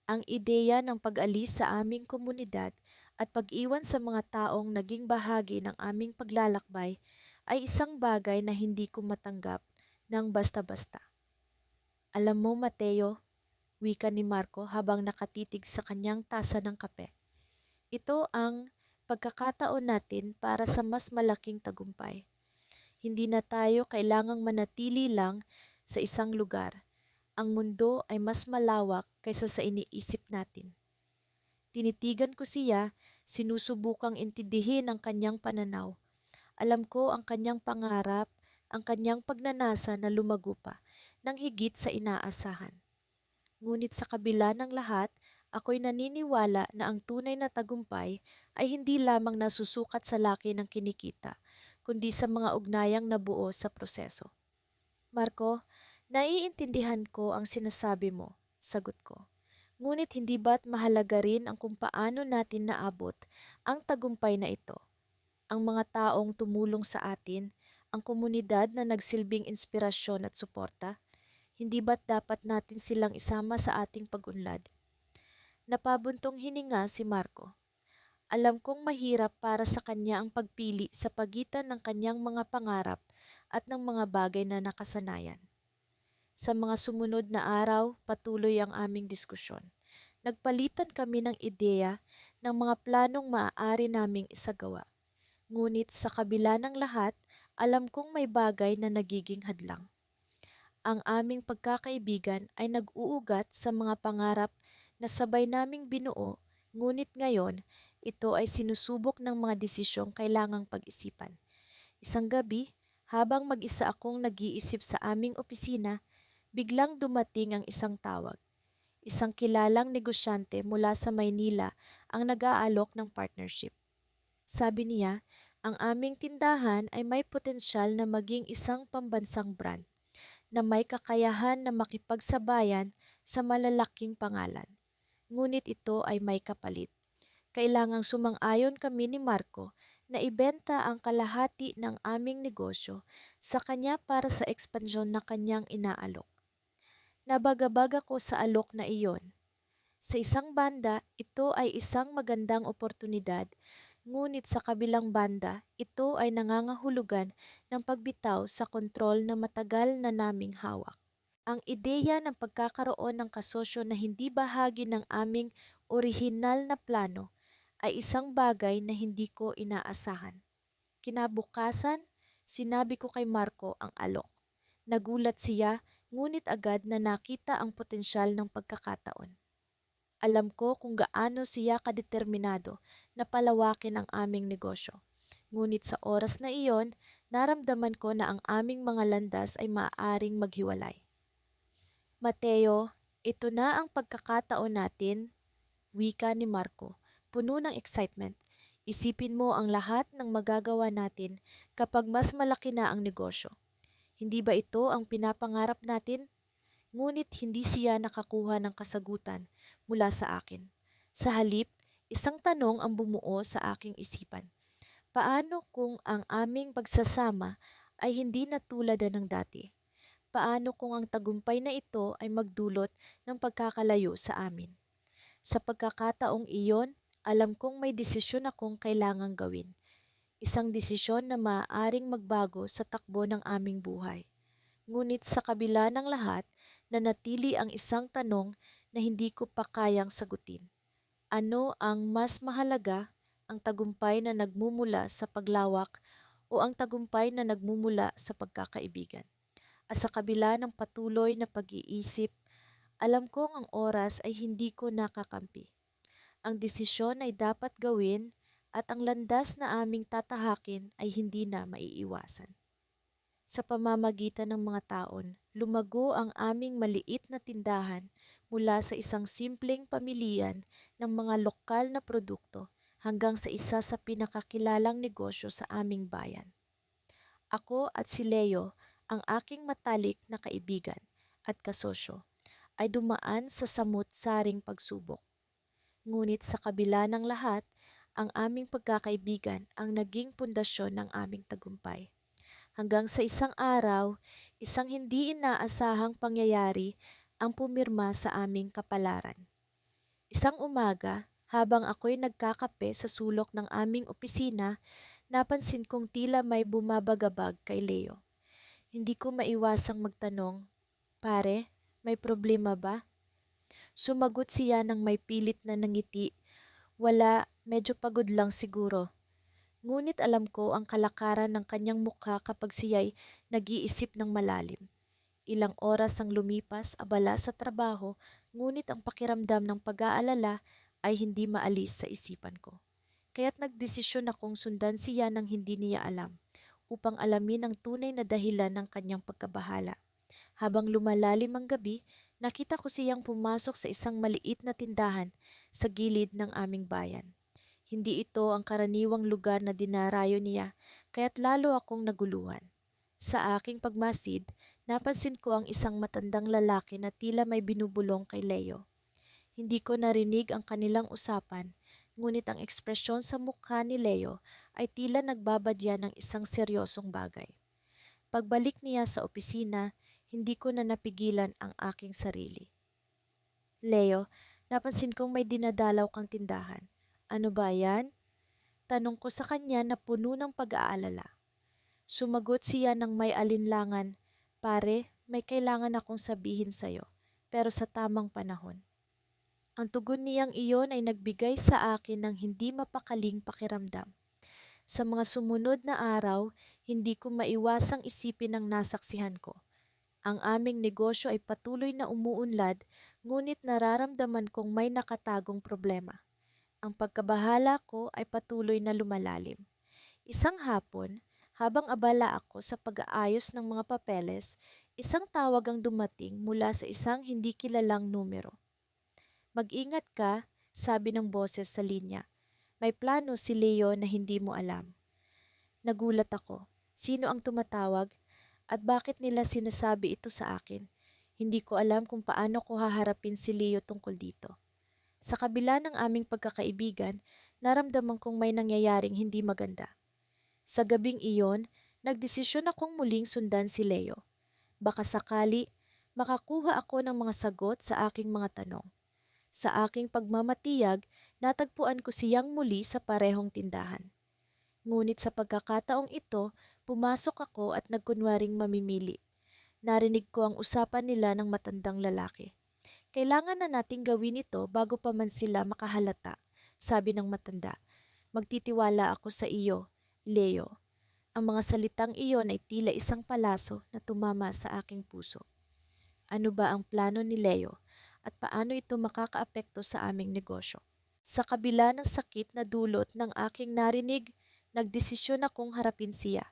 Ang ideya ng pag-alis sa aming komunidad at pag-iwan sa mga taong naging bahagi ng aming paglalakbay ay isang bagay na hindi ko matanggap ng basta-basta. Alam mo, Mateo, wika ni Marco habang nakatitig sa kanyang tasa ng kape. Ito ang pagkakataon natin para sa mas malaking tagumpay. Hindi na tayo kailangang manatili lang sa isang lugar. Ang mundo ay mas malawak kaysa sa iniisip natin. Tinitigan ko siya, sinusubukang intindihin ang kanyang pananaw. Alam ko ang kanyang pangarap, ang kanyang pagnanasa na lumago pa ng higit sa inaasahan. Ngunit sa kabila ng lahat, ako'y naniniwala na ang tunay na tagumpay ay hindi lamang nasusukat sa laki ng kinikita, kundi sa mga ugnayang nabuo sa proseso. Marco, naiintindihan ko ang sinasabi mo, sagot ko. Ngunit hindi ba't mahalaga rin ang kung paano natin naabot ang tagumpay na ito? Ang mga taong tumulong sa atin, ang komunidad na nagsilbing inspirasyon at suporta, hindi ba't dapat natin silang isama sa ating pag-unlad? Napabuntong hininga si Marco. Alam kong mahirap para sa kanya ang pagpili sa pagitan ng kanyang mga pangarap at ng mga bagay na nakasanayan. Sa mga sumunod na araw, patuloy ang aming diskusyon. Nagpalitan kami ng ideya ng mga planong maaari naming isagawa. Ngunit sa kabila ng lahat, alam kong may bagay na nagiging hadlang. Ang aming pagkakaibigan ay nag-uugat sa mga pangarap na sabay naming binuo, ngunit ngayon, ito ay sinusubok ng mga desisyong kailangang pag-isipan. Isang gabi, habang mag-isa akong nag-iisip sa aming opisina, biglang dumating ang isang tawag. Isang kilalang negosyante mula sa Maynila ang nag-aalok ng partnership. Sabi niya, ang aming tindahan ay may potensyal na maging isang pambansang brand na may kakayahan na makipagsabayan sa malalaking pangalan. Ngunit ito ay may kapalit. Kailangang sumang-ayon kami ni Marco na ibenta ang kalahati ng aming negosyo sa kanya para sa ekspansyon na kanyang inaalok. Nabagabag ako sa alok na iyon. Sa isang banda, ito ay isang magandang oportunidad, ngunit sa kabilang banda, ito ay nangangahulugan ng pagbitaw sa kontrol na matagal na naming hawak. Ang ideya ng pagkakaroon ng kasosyo na hindi bahagi ng aming orihinal na plano ay isang bagay na hindi ko inaasahan. Kinabukasan, sinabi ko kay Marco ang alok. Nagulat siya, ngunit agad na nakita ang potensyal ng pagkakataon. Alam ko kung gaano siya kadeterminado na palawakin ang aming negosyo. Ngunit sa oras na iyon, naramdaman ko na ang aming mga landas ay maaaring maghiwalay. Mateo, ito na ang pagkakataon natin, wika ni Marco, puno ng excitement. Isipin mo ang lahat ng magagawa natin kapag mas malaki na ang negosyo. Hindi ba ito ang pinapangarap natin? Ngunit hindi siya nakakuha ng kasagutan mula sa akin. Sa halip, isang tanong ang bumuo sa aking isipan. Paano kung ang aming pagsasama ay hindi na tulad ng dati? Paano kung ang tagumpay na ito ay magdulot ng pagkakalayo sa amin? Sa pagkakataong iyon, alam kong may desisyon akong kailangang gawin. Isang desisyon na maaaring magbago sa takbo ng aming buhay. Ngunit sa kabila ng lahat, nanatili ang isang tanong na hindi ko pa kayang sagutin. Ano ang mas mahalaga, ang tagumpay na nagmumula sa paglawak o ang tagumpay na nagmumula sa pagkakaibigan? At sa kabila ng patuloy na pag-iisip, alam kong ang oras ay hindi ko nakakampi. Ang desisyon ay dapat gawin at ang landas na aming tatahakin ay hindi na maiiwasan. Sa pamamagitan ng mga taon, lumago ang aming maliit na tindahan mula sa isang simpleng pamilihan ng mga lokal na produkto hanggang sa isa sa pinakakilalang negosyo sa aming bayan. Ako at si Leo, ang aking matalik na kaibigan at kasosyo, ay dumaan sa samut-saring pagsubok. Ngunit sa kabila ng lahat, ang aming pagkakaibigan ang naging pundasyon ng aming tagumpay. Hanggang sa isang araw, isang hindi inaasahang pangyayari ang pumirma sa aming kapalaran. Isang umaga, habang ako'y nagkakape sa sulok ng aming opisina, napansin kong tila may bumabagabag kay Leo. Hindi ko maiwasang magtanong, "Pare, may problema ba?" Sumagot siya ng may pilit na nangiti, "Wala, medyo pagod lang siguro." Ngunit alam ko ang kalakaran ng kanyang mukha kapag siya'y nag-iisip ng malalim. Ilang oras ang lumipas, abala sa trabaho, ngunit ang pakiramdam ng pag-aalala ay hindi maalis sa isipan ko. Kaya't nagdesisyon akong sundan siya nang hindi niya alam, upang alamin ang tunay na dahilan ng kanyang pagkabahala. Habang lumalalim ang gabi, nakita ko siyang pumasok sa isang maliit na tindahan sa gilid ng aming bayan. Hindi ito ang karaniwang lugar na dinarayo niya, kaya't lalo akong naguluhan. Sa aking pagmasid, napansin ko ang isang matandang lalaki na tila may binubulong kay Leo. Hindi ko narinig ang kanilang usapan, ngunit ang ekspresyon sa mukha ni Leo ay tila nagbabadya ng isang seryosong bagay. Pagbalik niya sa opisina, hindi ko na napigilan ang aking sarili. "Leo, Napansin kong may dinadalaw kang tindahan. Ano ba yan? Tanong ko sa kanya na puno ng pag-aalala. Sumagot siya ng may alinlangan, "Pare, may kailangan akong sabihin sa'yo, pero sa tamang panahon." Ang tugon niyang iyon ay nagbigay sa akin ng hindi mapakaling pakiramdam. Sa mga sumunod na araw, hindi ko maiwasang isipin ang nasaksihan ko. Ang aming negosyo ay patuloy na umuunlad, ngunit nararamdaman kong may nakatagong problema. Ang pagkabahala ko ay patuloy na lumalalim. Isang hapon, habang abala ako sa pag-aayos ng mga papeles, isang tawag ang dumating mula sa isang hindi kilalang numero. "Mag-ingat ka," sabi ng boses sa linya. "May plano si Leo na hindi mo alam." Nagulat ako. Sino ang tumatawag? At bakit nila sinasabi ito sa akin? Hindi ko alam kung paano ko haharapin si Leo tungkol dito. Sa kabila ng aming pagkakaibigan, naramdaman kong may nangyayaring hindi maganda. Sa gabing iyon, nagdesisyon akong muling sundan si Leo. Baka sakali, makakuha ako ng mga sagot sa aking mga tanong. Sa aking pagmamatiyag, natagpuan ko siyang muli sa parehong tindahan. Ngunit sa pagkakataong ito, pumasok ako at nagkunwaring mamimili. Narinig ko ang usapan nila ng matandang lalaki. "Kailangan na nating gawin ito bago pa man sila makahalata," sabi ng matanda. "Magtitiwala ako sa iyo, Leo." Ang mga salitang iyon ay tila isang palaso na tumama sa aking puso. Ano ba ang plano ni Leo at paano ito makakaapekto sa aming negosyo? Sa kabila ng sakit na dulot ng aking narinig, nagdesisyon akong harapin siya.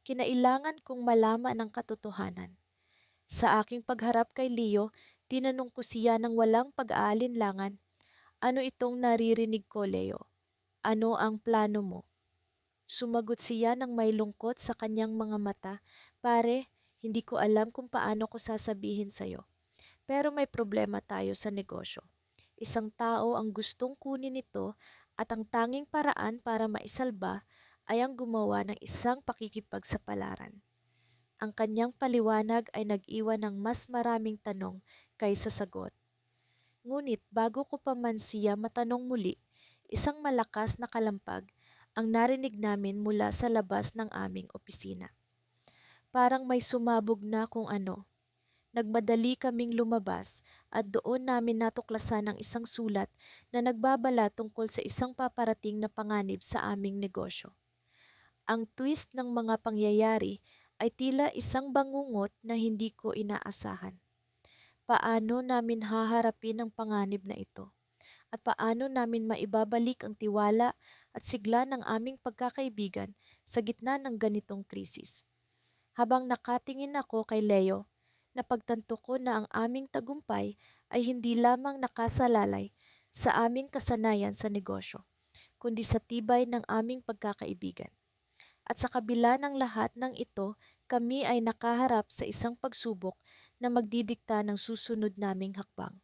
Kinailangan kong malaman ang katotohanan. Sa aking pagharap kay Leo, tinanong ko siya ng walang pag-aalinlangan, "Ano itong naririnig ko, Leo? Ano ang plano mo?" Sumagot siya ng may lungkot sa kanyang mga mata, "Pare, hindi ko alam kung paano ko sasabihin sa'yo. Pero may problema tayo sa negosyo. Isang tao ang gustong kunin ito at ang tanging paraan para maisalba ay ang gumawa ng isang pakikipagsapalaran." Ang kanyang paliwanag ay nag-iwan ng mas maraming tanong kaysa sagot. Ngunit bago ko pa man siya matanong muli, isang malakas na kalampag ang narinig namin mula sa labas ng aming opisina. Parang may sumabog na kung ano. Nagmadali kaming lumabas at doon namin natuklasan ang isang sulat na nagbabala tungkol sa isang paparating na panganib sa aming negosyo. Ang twist ng mga pangyayari ay tila isang bangungot na hindi ko inaasahan. Paano namin haharapin ang panganib na ito? At paano namin maibabalik ang tiwala at sigla ng aming pagkakaibigan sa gitna ng ganitong krisis? Habang nakatingin ako kay Leo, napagtanto ko na ang aming tagumpay ay hindi lamang nakasalalay sa aming kasanayan sa negosyo, kundi sa tibay ng aming pagkakaibigan. At sa kabila ng lahat ng ito, kami ay nakaharap sa isang pagsubok na magdidikta ng susunod naming hakbang.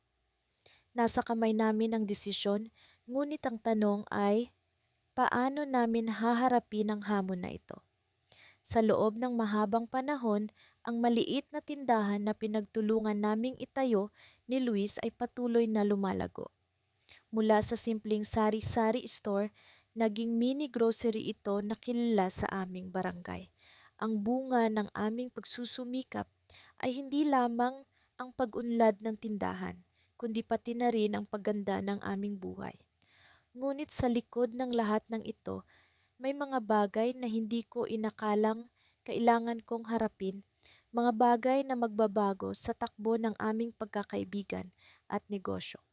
Nasa kamay namin ang desisyon, ngunit ang tanong ay, paano namin haharapin ang hamon na ito? Sa loob ng mahabang panahon, ang maliit na tindahan na pinagtulungan naming itayo ni Luis ay patuloy na lumalago. Mula sa simpleng sari-sari store, naging mini grocery ito na kilala sa aming barangay. Ang bunga ng aming pagsusumikap ay hindi lamang ang pag-unlad ng tindahan, kundi pati na rin ang pagganda ng aming buhay. Ngunit sa likod ng lahat ng ito, may mga bagay na hindi ko inakalang kailangan kong harapin, mga bagay na magbabago sa takbo ng aming pagkakaibigan at negosyo.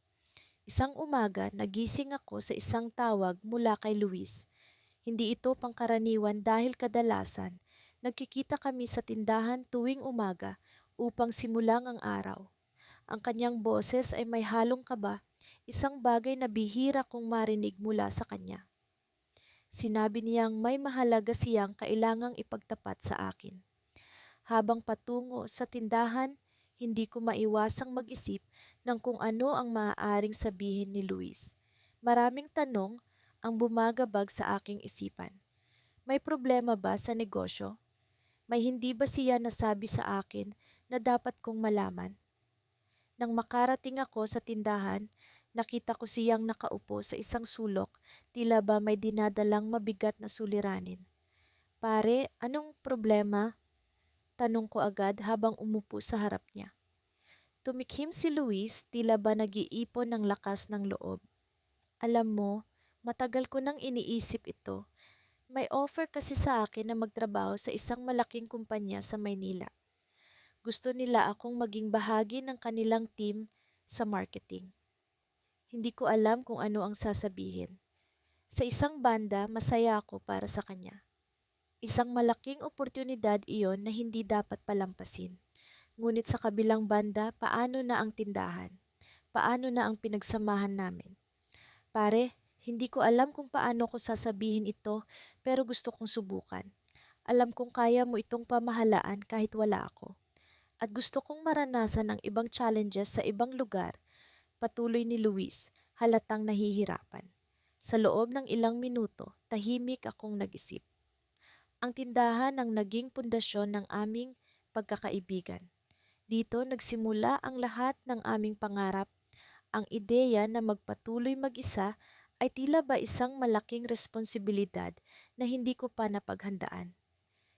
Isang umaga, nagising ako sa isang tawag mula kay Luis. Hindi ito pangkaraniwan dahil kadalasan, nagkikita kami sa tindahan tuwing umaga upang simulang ang araw. Ang kanyang boses ay may halong kaba, isang bagay na bihira kong marinig mula sa kanya. Sinabi niyang may mahalaga siyang kailangang ipagtapat sa akin. Habang patungo sa tindahan, hindi ko maiwasang mag-isip ng kung ano ang maaaring sabihin ni Luis. Maraming tanong ang bumagabag sa aking isipan. May problema ba sa negosyo? May hindi ba siya nasabi sa akin na dapat kong malaman? Nang makarating ako sa tindahan, Nakita ko siyang nakaupo sa isang sulok, tila ba may dinadalang mabigat na suliranin. Pare, anong problema? Tanong ko agad habang umupo sa harap niya. Tumikhim si Luis, tila ba nag-iipon ng lakas ng loob. Alam mo, matagal ko nang iniisip ito. May offer kasi sa akin na magtrabaho sa isang malaking kumpanya sa Maynila. Gusto nila akong maging bahagi ng kanilang team sa marketing. Hindi ko alam kung ano ang sasabihin. Sa isang banda, masaya ako para sa kanya. Isang malaking oportunidad iyon na hindi dapat palampasin. Ngunit sa kabilang banda, paano na ang tindahan? Paano na ang pinagsamahan namin? Pare, hindi ko alam kung paano ko sasabihin ito pero gusto kong subukan. Alam kong kaya mo itong pamahalaan kahit wala ako. At gusto kong maranasan ang ibang challenges sa ibang lugar, patuloy ni Luis, halatang nahihirapan. Sa loob ng ilang minuto, tahimik akong nag-isip. Ang tindahan ang naging pundasyon ng aming pagkakaibigan. Dito nagsimula ang lahat ng aming pangarap. Ang ideya na magpatuloy mag-isa ay tila ba isang malaking responsibilidad na hindi ko pa napaghandaan.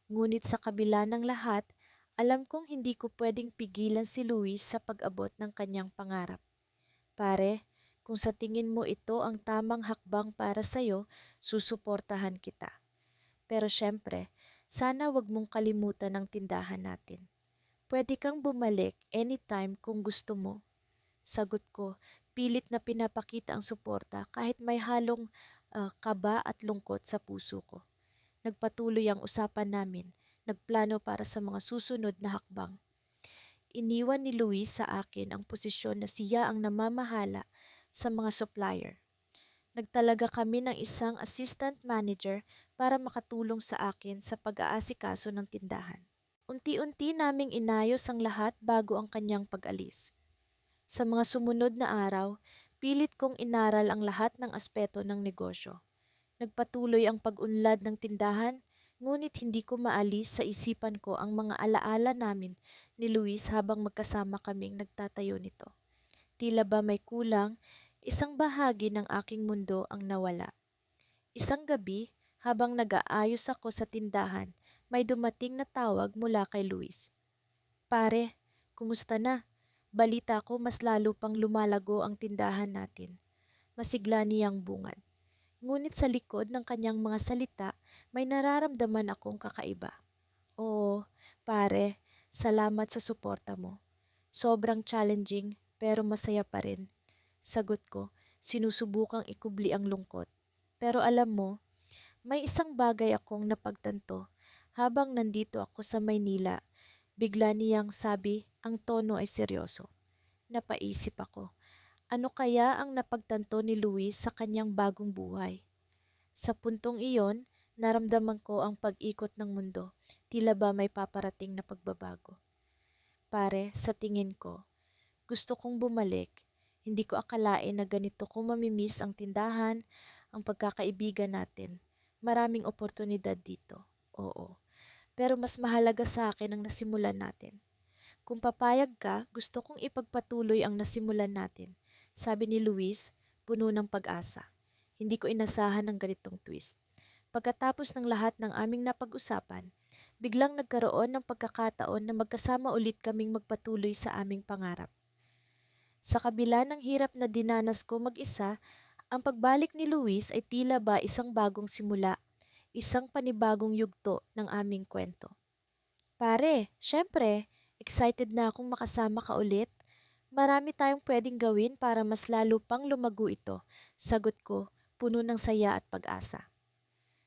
Ngunit sa kabila ng lahat, alam kong hindi ko pwedeng pigilan si Luis sa pag-abot ng kanyang pangarap. Pare, kung sa tingin mo ito ang tamang hakbang para sa'yo, susuportahan kita. Pero syempre, sana wag mong kalimutan ang tindahan natin. Pwede kang bumalik anytime kung gusto mo. Sagot ko, pilit na pinapakita ang suporta kahit may halong kaba at lungkot sa puso ko. Nagpatuloy ang usapan namin, nagplano para sa mga susunod na hakbang. Iniwan ni Luis sa akin ang posisyon na siya ang namamahala sa mga supplier. Nagtalaga kami ng isang assistant manager para makatulong sa akin sa pag-aasikaso ng tindahan. Unti-unti naming inayos ang lahat bago ang kanyang pag-alis. Sa mga sumunod na araw, pilit kong inaral ang lahat ng aspeto ng negosyo. Nagpatuloy ang pag-unlad ng tindahan, ngunit hindi ko maalis sa isipan ko ang mga alaala namin ni Luis habang magkasama kaming nagtatayo nito. Tila ba may kulang, isang bahagi ng aking mundo ang nawala. Isang gabi, habang nag-aayos ako sa tindahan, may dumating na tawag mula kay Luis. Pare, kumusta na? Balita ko mas lalo pang lumalago ang tindahan natin. Masigla niyang bungad. Ngunit sa likod ng kanyang mga salita, may nararamdaman akong kakaiba. Oo, pare, salamat sa suporta mo. Sobrang challenging pero masaya pa rin. Sagot ko, sinusubukang ikubli ang lungkot. Pero alam mo, may isang bagay akong napagtanto habang nandito ako sa Maynila. Bigla niyang sabi, ang tono ay seryoso. Napaisip ako, ano kaya ang napagtanto ni Luis sa kanyang bagong buhay? Sa puntong iyon, naramdaman ko ang pag-ikot ng mundo. Tila ba may paparating na pagbabago. Pare, sa tingin ko, gusto kong bumalik. Hindi ko akalain na ganito ko mamimiss ang tindahan, ang pagkakaibigan natin. Maraming oportunidad dito. Oo. Pero mas mahalaga sa akin ang nasimulan natin. Kung papayag ka, gusto kong ipagpatuloy ang nasimulan natin. Sabi ni Luis, puno ng pag-asa. Hindi ko inasahan ang ganitong twist. Pagkatapos ng lahat ng aming napag-usapan, biglang nagkaroon ng pagkakataon na magkasama ulit kaming magpatuloy sa aming pangarap. Sa kabila ng hirap na dinanas ko mag-isa, ang pagbalik ni Luis ay tila ba isang bagong simula, isang panibagong yugto ng aming kwento. Pare, syempre, excited na akong makasama ka ulit. Marami tayong pwedeng gawin para mas lalo pang lumago ito, sagot ko, puno ng saya at pag-asa.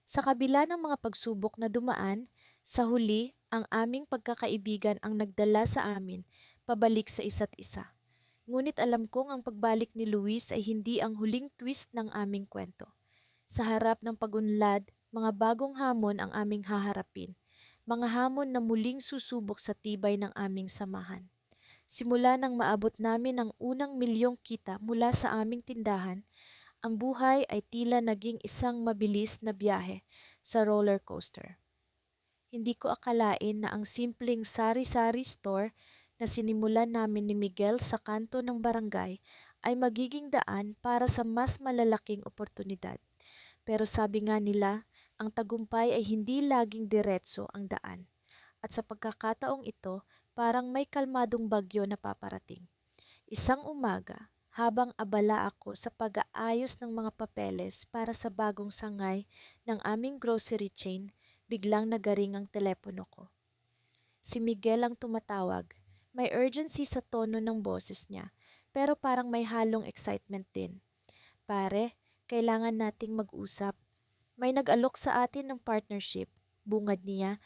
Sa kabila ng mga pagsubok na dumaan, sa huli, ang aming pagkakaibigan ang nagdala sa amin pabalik sa isa't isa. Ngunit alam kong ang pagbalik ni Luis ay hindi ang huling twist ng aming kwento. Sa harap ng pagunlad, mga bagong hamon ang aming haharapin. Mga hamon na muling susubok sa tibay ng aming samahan. Simula nang maabot namin ang unang milyong kita mula sa aming tindahan, ang buhay ay tila naging isang mabilis na biyahe sa roller coaster. Hindi ko akalain na ang simpleng sari-sari store na sinimulan namin ni Miguel sa kanto ng barangay ay magiging daan para sa mas malalaking oportunidad. Pero sabi nga nila, ang tagumpay ay hindi laging diretso ang daan. At sa pagkakataong ito, parang may kalmadong bagyo na paparating. Isang umaga, habang abala ako sa pag-aayos ng mga papeles para sa bagong sangay ng aming grocery chain, biglang nagaring ang telepono ko. Si Miguel ang tumatawag. May urgency sa tono ng boses niya, pero parang may halong excitement din. Pare, kailangan nating mag-usap. May nag-alok sa atin ng partnership. Bungad niya,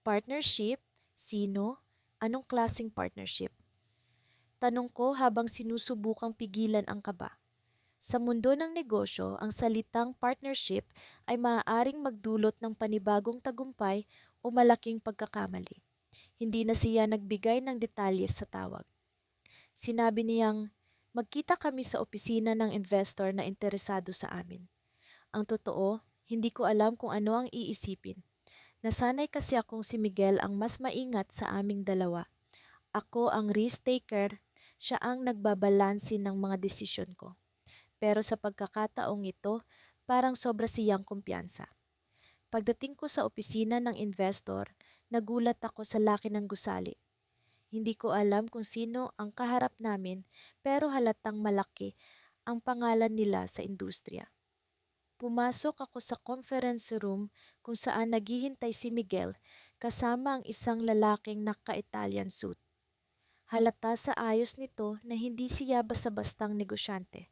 partnership? Sino? Anong klaseng partnership? Tanong ko habang sinusubukang pigilan ang kaba. Sa mundo ng negosyo, ang salitang partnership ay maaaring magdulot ng panibagong tagumpay o malaking pagkakamali. Hindi na siya nagbigay ng detalye sa tawag. Sinabi niyang, magkita kami sa opisina ng investor na interesado sa amin. Ang totoo, hindi ko alam kung ano ang iisipin. Nasanay kasi akong si Miguel ang mas maingat sa aming dalawa. Ako ang risk taker, siya ang nagbabalansi ng mga desisyon ko. Pero sa pagkakataong ito, parang sobra siyang kumpiyansa. Pagdating ko sa opisina ng investor, nagulat ako sa laki ng gusali. Hindi ko alam kung sino ang kaharap namin, pero halatang malaki ang pangalan nila sa industriya. Pumasok ako sa conference room kung saan naghihintay si Miguel kasama ang isang lalaking naka-Italian suit. Halata sa ayos nito na hindi siya basta-bastang negosyante.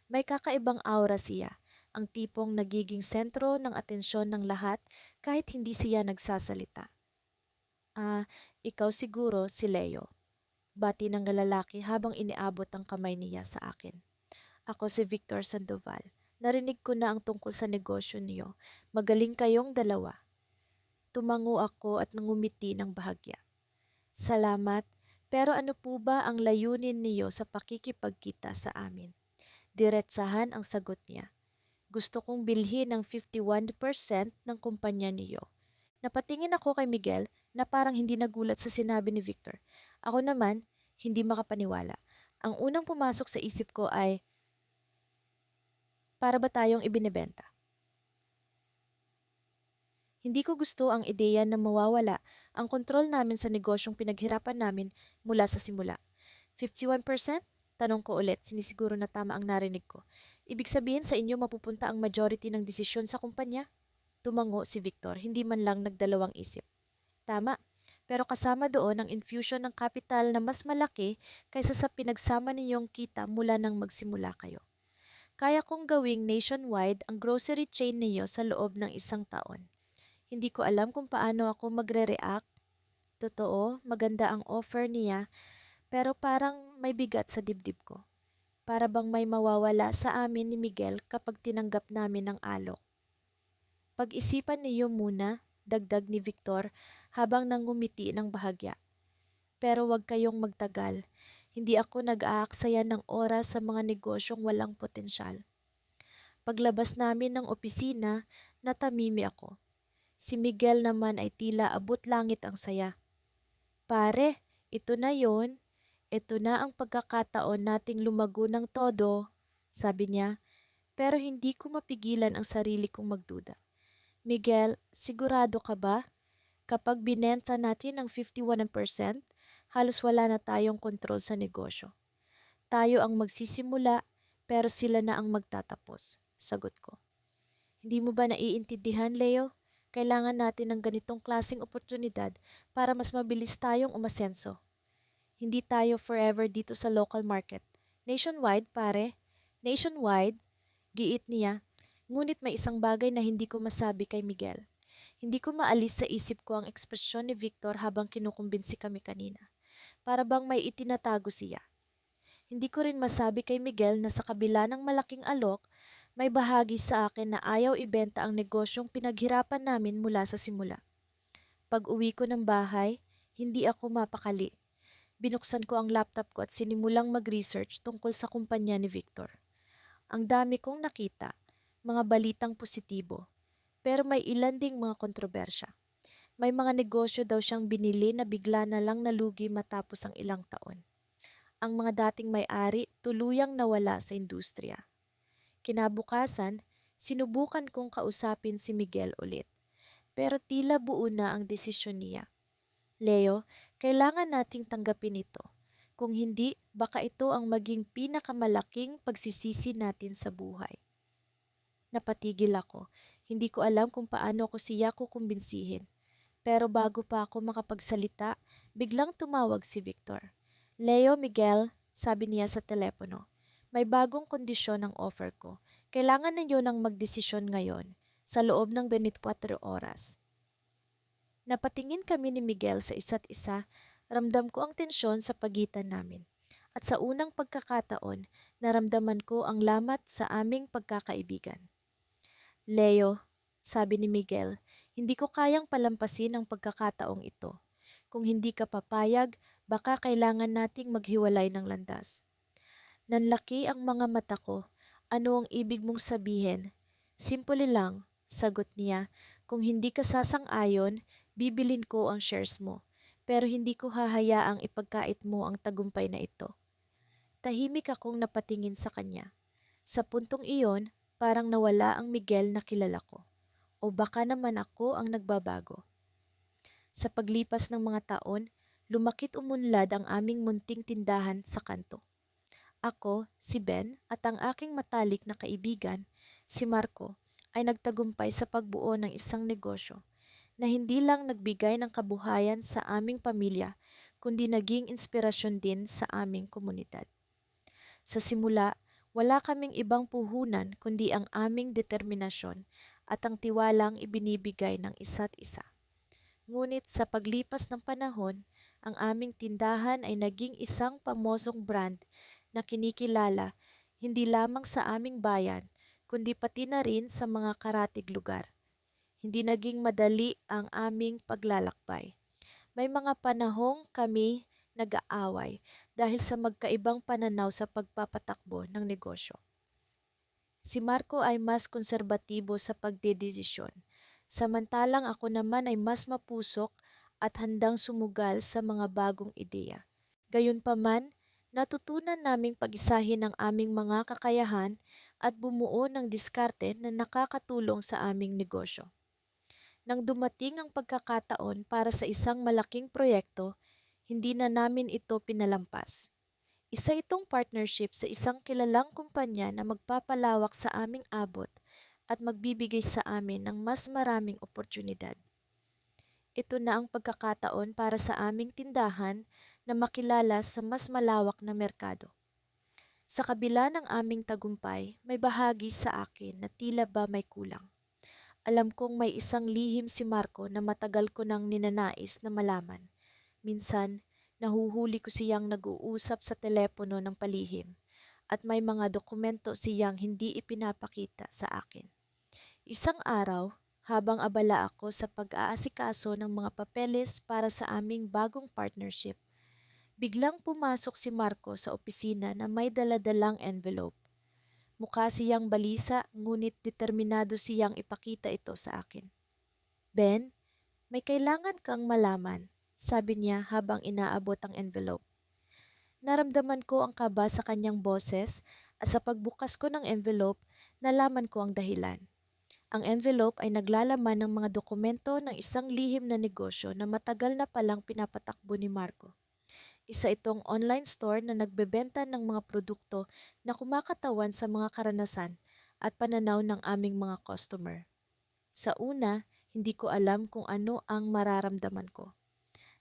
May kakaibang aura siya, ang tipong nagiging sentro ng atensyon ng lahat kahit hindi siya nagsasalita. Ah, ikaw siguro si Leo. Bati ng lalaki habang iniabot ang kamay niya sa akin. Ako si Victor Sandoval. Narinig ko na ang tungkol sa negosyo niyo. Magaling kayong dalawa. Tumango ako at nangumiti ng bahagya. Salamat, pero ano po ba ang layunin niyo sa pakikipagkita sa amin? Diretsahan ang sagot niya. Gusto kong bilhin ang 51% ng kumpanya niyo. Napatingin ako kay Miguel na parang hindi nagulat sa sinabi ni Victor. Ako naman, hindi makapaniwala. Ang unang pumasok sa isip ko ay, para ba tayong ibinebenta? Hindi ko gusto ang ideya na mawawala ang kontrol namin sa negosyong pinaghirapan namin mula sa simula. 51%? Tanong ko ulit, sinisiguro na tama ang narinig ko. Ibig sabihin sa inyo mapupunta ang majority ng desisyon sa kumpanya? Tumango si Victor, hindi man lang nagdalawang isip. Tama, pero kasama doon ang infusion ng capital na mas malaki kaysa sa pinagsama ninyong kita mula nang magsimula kayo. Kaya kong gawing nationwide ang grocery chain niyo sa loob ng isang taon. Hindi ko alam kung paano ako magre-react. Totoo, maganda ang offer niya, pero parang may bigat sa dibdib ko. Para bang may mawawala sa amin ni Miguel kapag tinanggap namin ang alok. Pag-isipan niyo muna, dagdag ni Victor habang nangumiti ng bahagya. Pero wag kayong magtagal. Hindi ako nag-aaksaya ng oras sa mga negosyong walang potensyal. Paglabas namin ng opisina, natamimi ako. Si Miguel naman ay tila abot langit ang saya. Pare, ito na yon. Ito na ang pagkakataon nating lumago ng todo, sabi niya, pero hindi ko mapigilan ang sarili kong magduda. Miguel, sigurado ka ba? Kapag binenta natin ang 51%, halos wala na tayong kontrol sa negosyo. Tayo ang magsisimula, pero sila na ang magtatapos, sagot ko. Hindi mo ba naiintindihan, Leo? Kailangan natin ng ganitong klaseng oportunidad para mas mabilis tayong umasenso. Hindi tayo forever dito sa local market. Nationwide, pare. Nationwide, giit niya. Ngunit may isang bagay na hindi ko masabi kay Miguel. Hindi ko maalis sa isip ko ang ekspresyon ni Victor habang kinukumbinsi kami kanina. Para bang may itinatago siya. Hindi ko rin masabi kay Miguel na sa kabila ng malaking alok, may bahagi sa akin na ayaw ibenta ang negosyong pinaghirapan namin mula sa simula. Pag uwi ko ng bahay, hindi ako mapakali. Binuksan ko ang laptop ko at sinimulang mag-research tungkol sa kumpanya ni Victor. Ang dami kong nakita, mga balitang positibo, pero may ilan ding mga kontrobersya. May mga negosyo daw siyang binili na bigla na lang nalugi matapos ang ilang taon. ang mga dating may-ari tuluyang nawala sa industriya. Kinabukasan, sinubukan kong kausapin si Miguel ulit, pero tila buo na ang desisyon niya. Leo, kailangan nating tanggapin ito. Kung hindi, baka ito ang maging pinakamalaking pagsisisi natin sa buhay. Napatigil ako. Hindi ko alam kung paano ko siya kukumbinsihin. Pero bago pa ako makapagsalita, biglang tumawag si Victor. Leo, Miguel, sabi niya sa telepono. May bagong kondisyon ang offer ko. Kailangan ninyo nang magdesisyon ngayon sa loob ng 24 oras. Napatingin kami ni Miguel sa isa't isa. Ramdam ko ang tensyon sa pagitan namin. At sa unang pagkakataon, naramdaman ko ang lamat sa aming pagkakaibigan. Leo, sabi ni Miguel, hindi ko kayang palampasin ang pagkakataong ito. Kung hindi ka papayag, baka kailangan nating maghiwalay ng landas. Nanlaki ang mga mata ko. Ano ang ibig mong sabihin? Simple lang, sagot niya. Kung hindi ka sasang-ayon, bibilin ko ang shares mo. Pero hindi ko hahayaang ipagkait mo ang tagumpay na ito. Tahimik akong napatingin sa kanya. Sa puntong iyon, parang nawala ang Miguel na kilala ko. O baka naman ako ang nagbabago. Sa paglipas ng mga taon, lumakit umunlad ang aming munting tindahan sa kanto. Ako, si Ben, at ang aking matalik na kaibigan, si Marco, ay nagtagumpay sa pagbuo ng isang negosyo na hindi lang nagbigay ng kabuhayan sa aming pamilya, kundi naging inspirasyon din sa aming komunidad. Sa simula, wala kaming ibang puhunan kundi ang aming determinasyon at ang tiwalang ibinibigay ng isa't isa. Ngunit sa paglipas ng panahon, ang aming tindahan ay naging isang pamosong brand na kinikilala hindi lamang sa aming bayan, kundi pati na rin sa mga karatig lugar. Hindi naging madali ang aming paglalakbay. May mga panahong kami nag-aaway dahil sa magkaibang pananaw sa pagpapatakbo ng negosyo. Si Marco ay mas konserbatibo sa pagdedesisyon, samantalang ako naman ay mas mapusok at handang sumugal sa mga bagong ideya. Gayunpaman, natutunan naming pag-isahin ang aming mga kakayahan at bumuo ng diskarte na nakakatulong sa aming negosyo. Nang dumating ang pagkakataon para sa isang malaking proyekto, hindi na namin ito pinalampas. Isa itong partnership sa isang kilalang kumpanya na magpapalawak sa aming abot at magbibigay sa amin ng mas maraming oportunidad. Ito na ang pagkakataon para sa aming tindahan na makilala sa mas malawak na merkado. Sa kabila ng aming tagumpay, may bahagi sa akin na tila ba may kulang. Alam kong may isang lihim si Marco na matagal ko nang ninanais na malaman. Minsan, nahuhuli ko siyang nag-uusap sa telepono ng palihim at may mga dokumento siyang hindi ipinapakita sa akin. Isang araw, habang abala ako sa pag-aasikaso ng mga papeles para sa aming bagong partnership, biglang pumasok si Marco sa opisina na may daladalang envelope. Mukha siyang balisa ngunit determinado siyang ipakita ito sa akin. Ben, may kailangan kang malaman, sabi niya habang inaabot ang envelope. Naramdaman ko ang kaba sa kanyang boses at sa pagbukas ko ng envelope, nalaman ko ang dahilan. Ang envelope ay naglalaman ng mga dokumento ng isang lihim na negosyo na matagal na palang pinapatakbo ni Marco. Isa itong online store na nagbebenta ng mga produkto na kumakatawan sa mga karanasan at pananaw ng aming mga customer. Sa una, hindi ko alam kung ano ang mararamdaman ko.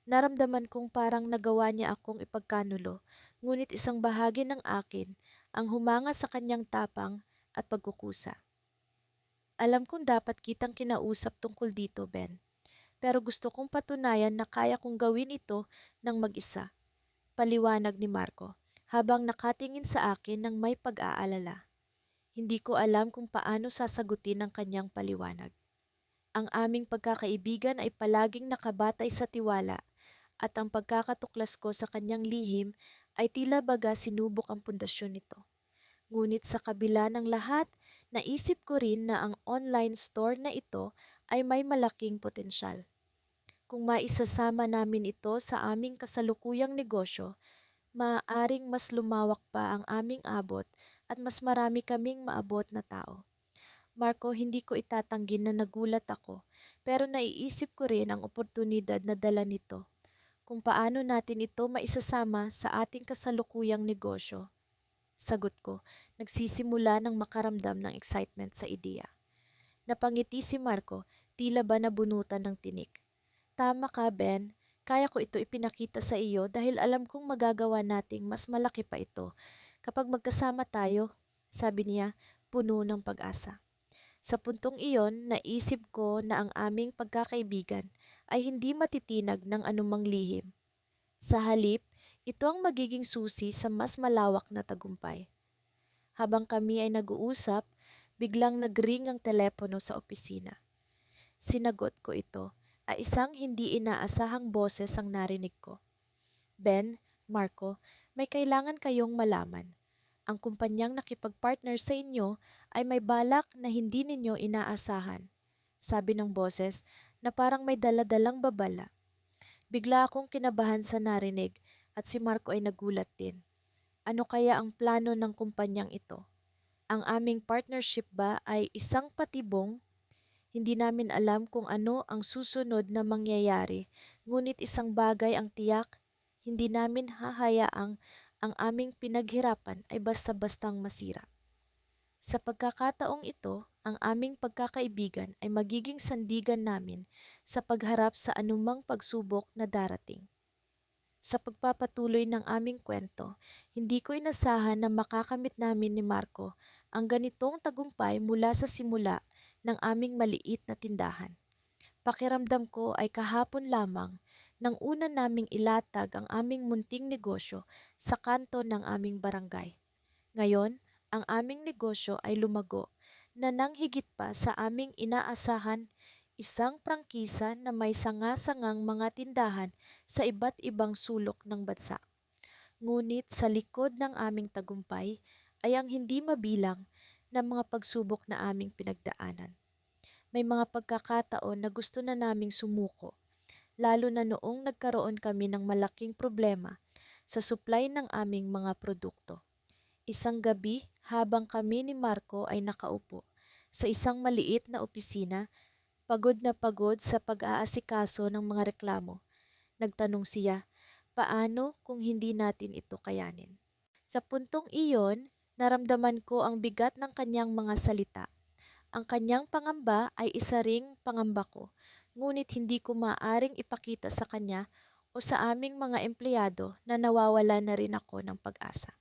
Naramdaman kong parang nagawa niya akong ipagkanulo, ngunit isang bahagi ng akin ang humanga sa kanyang tapang at pagkukusa. Alam kong dapat kitang kinausap tungkol dito, Ben, pero gusto kong patunayan na kaya kong gawin ito ng mag-isa. Paliwanag ni Marco, habang nakatingin sa akin ng may pag-aalala. Hindi ko alam kung paano sasagutin ang kanyang paliwanag. Ang aming pagkakaibigan ay palaging nakabatay sa tiwala at ang pagkakatuklas ko sa kanyang lihim ay tila baga sinubok ang pundasyon nito. Ngunit sa kabila ng lahat, naisip ko rin na ang online store na ito ay may malaking potensyal. Kung maisasama namin ito sa aming kasalukuyang negosyo, maaaring mas lumawak pa ang aming abot at mas marami kaming maabot na tao. Marco, hindi ko itatanggi na nagulat ako, pero naiisip ko rin ang oportunidad na dala nito, kung paano natin ito maisasama sa ating kasalukuyang negosyo. Sagot ko, nagsisimula ng makaramdam ng excitement sa ideya. Napangiti si Marco, tila ba nabunutan ng tinik. Tama ka, Ben. Kaya ko ito ipinakita sa iyo dahil alam kong magagawa nating mas malaki pa ito kapag magkasama tayo, sabi niya, puno ng pag-asa. Sa puntong iyon, naisip ko na ang aming pagkakaibigan ay hindi matitinag ng anumang lihim. Sa halip, ito ang magiging susi sa mas malawak na tagumpay. Habang kami ay nag-uusap, biglang nagring ang telepono sa opisina. Sinagot ko ito, ay isang hindi inaasahang boses ang narinig ko. Ben, Marco, may kailangan kayong malaman. Ang kumpanyang nakipag-partner sa inyo ay may balak na hindi ninyo inaasahan. Sabi ng boses na parang may daladalang babala. Bigla akong kinabahan sa narinig at si Marco ay nagulat din. Ano kaya ang plano ng kumpanyang ito? Ang aming partnership ba ay isang patibong? Hindi namin alam kung ano ang susunod na mangyayari, ngunit isang bagay ang tiyak, hindi namin hahayaang ang aming pinaghirapan ay basta-bastang masira. Sa pagkakataong ito, ang aming pagkakaibigan ay magiging sandigan namin sa pagharap sa anumang pagsubok na darating. Sa pagpapatuloy ng aming kwento, hindi ko inasahan na makakamit namin ni Marco ang ganitong tagumpay mula sa simula ng aming maliit na tindahan. Pakiramdam ko ay kahapon lamang nang una naming ilatag ang aming munting negosyo sa kanto ng aming barangay. Ngayon, ang aming negosyo ay lumago na nang higit pa sa aming inaasahan, isang prangkisa na may sanga-sangang mga tindahan sa iba't ibang sulok ng bansa. Ngunit sa likod ng aming tagumpay ay ang hindi mabilang na mga pagsubok na aming pinagdaanan. May mga pagkakataon na gusto na naming sumuko, lalo na noong nagkaroon kami ng malaking problema sa supply ng aming mga produkto. Isang gabi, habang kami ni Marco ay nakaupo sa isang maliit na opisina, pagod na pagod sa pag-aasikaso ng mga reklamo, nagtanong siya, paano kung hindi natin ito kayanin? Sa puntong iyon, naramdaman ko ang bigat ng kanyang mga salita. Ang kanyang pangamba ay isa ring pangamba ko, ngunit hindi ko maaring ipakita sa kanya o sa aming mga empleyado na nawawala na rin ako ng pag-asa.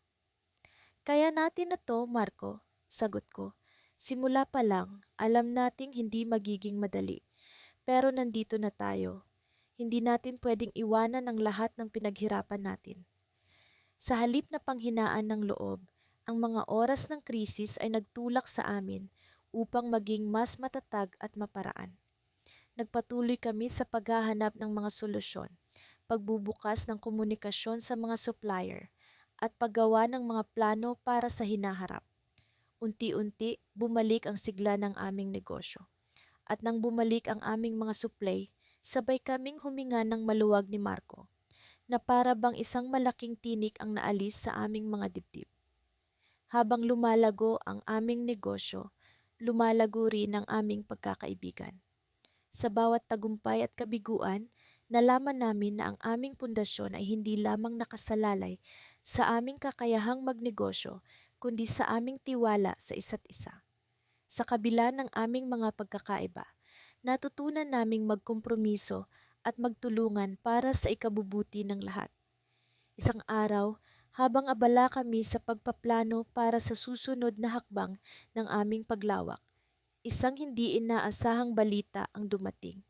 Kaya natin na to, Marco, sagot ko. Simula pa lang, alam nating hindi magiging madali. Pero nandito na tayo. Hindi natin pwedeng iwanan ang lahat ng pinaghirapan natin. Sa halip na panghinaan ng loob, ang mga oras ng krisis ay nagtulak sa amin upang maging mas matatag at maparaan. Nagpatuloy kami sa paghahanap ng mga solusyon, pagbubukas ng komunikasyon sa mga supplier, at paggawa ng mga plano para sa hinaharap. Unti-unti, bumalik ang sigla ng aming negosyo. At nang bumalik ang aming mga supply, sabay kaming huminga ng maluwag ni Marco, na para bang isang malaking tinik ang naalis sa aming mga dibdib. Habang lumalago ang aming negosyo, lumalago rin ang aming pagkakaibigan. Sa bawat tagumpay at kabiguan, nalaman namin na ang aming pundasyon ay hindi lamang nakasalalay sa aming kakayahang magnegosyo, kundi sa aming tiwala sa isa't isa. Sa kabila ng aming mga pagkakaiba, natutunan naming magkompromiso at magtulungan para sa ikabubuti ng lahat. Isang araw, habang abala kami sa pagpaplano para sa susunod na hakbang ng aming paglawak, isang hindi inaasahang balita ang dumating.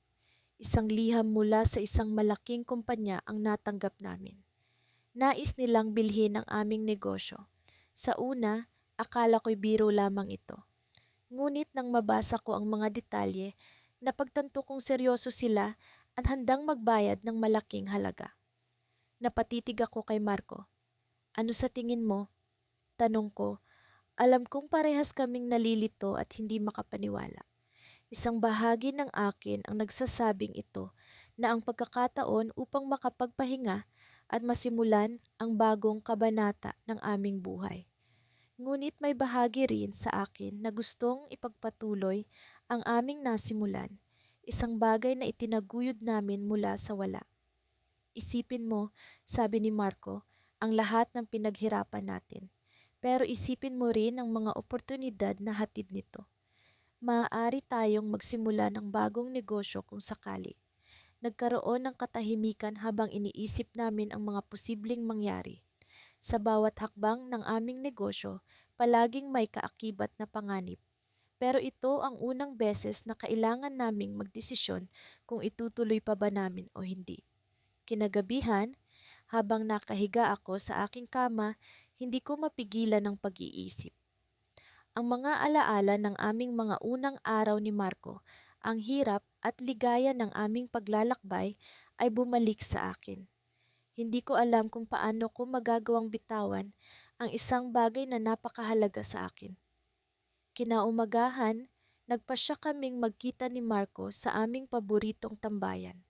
Isang liham mula sa isang malaking kumpanya ang natanggap namin. Nais nilang bilhin ang aming negosyo. Sa una, akala ko'y biro lamang ito. Ngunit nang mabasa ko ang mga detalye, napagtanto kong seryoso sila at handang magbayad ng malaking halaga. Napatitig ako kay Marco. Ano sa tingin mo? Tanong ko. Alam kong parehas kaming nalilito at hindi makapaniwala. Isang bahagi ng akin ang nagsasabing ito na ang pagkakataon upang makapagpahinga at masimulan ang bagong kabanata ng aming buhay. Ngunit may bahagi rin sa akin na gustong ipagpatuloy ang aming nasimulan, isang bagay na itinaguyod namin mula sa wala. Isipin mo, sabi ni Marco, ang lahat ng pinaghirapan natin. Pero isipin mo rin ang mga oportunidad na hatid nito. Maaari tayong magsimula ng bagong negosyo kung sakali. Nagkaroon ng katahimikan habang iniisip namin ang mga posibleng mangyari. Sa bawat hakbang ng aming negosyo, palaging may kaakibat na panganib. Pero ito ang unang beses na kailangan naming magdesisyon kung itutuloy pa ba namin o hindi. Kinagabihan, habang nakahiga ako sa aking kama, hindi ko mapigilan ang pag-iisip. Ang mga alaala ng aming mga unang araw ni Marco, ang hirap at ligaya ng aming paglalakbay ay bumalik sa akin. Hindi ko alam kung paano ko magagawang bitawan ang isang bagay na napakahalaga sa akin. Kinaumagahan, nagpasya kaming magkita ni Marco sa aming paboritong tambayan.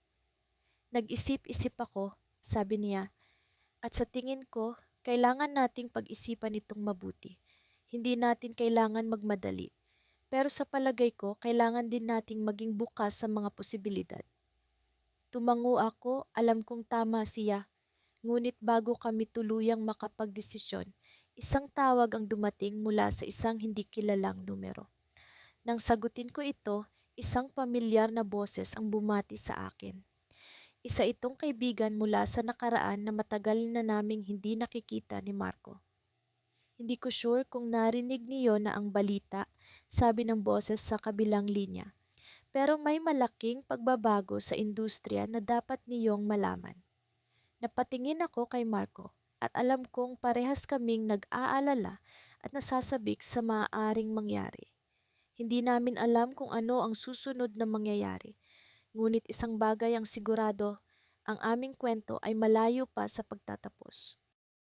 Nag-isip-isip ako, sabi niya, at sa tingin ko, kailangan nating pag-isipan itong mabuti. Hindi natin kailangan magmadali. Pero sa palagay ko, kailangan din nating maging bukas sa mga posibilidad. Tumango ako, alam kong tama siya. Ngunit bago kami tuluyang makapagdesisyon, isang tawag ang dumating mula sa isang hindi kilalang numero. Nang sagutin ko ito, isang pamilyar na boses ang bumati sa akin. Isa itong kaibigan mula sa nakaraan na matagal na naming hindi nakikita ni Marco. Hindi ko sure kung narinig niyo na ang balita, sabi ng boses sa kabilang linya. Pero may malaking pagbabago sa industriya na dapat niyong malaman. Napatingin ako kay Marco at alam kong parehas kaming nag-aalala at nasasabik sa maaaring mangyari. Hindi namin alam kung ano ang susunod na mangyayari. Ngunit isang bagay ang sigurado, ang aming kwento ay malayo pa sa pagtatapos.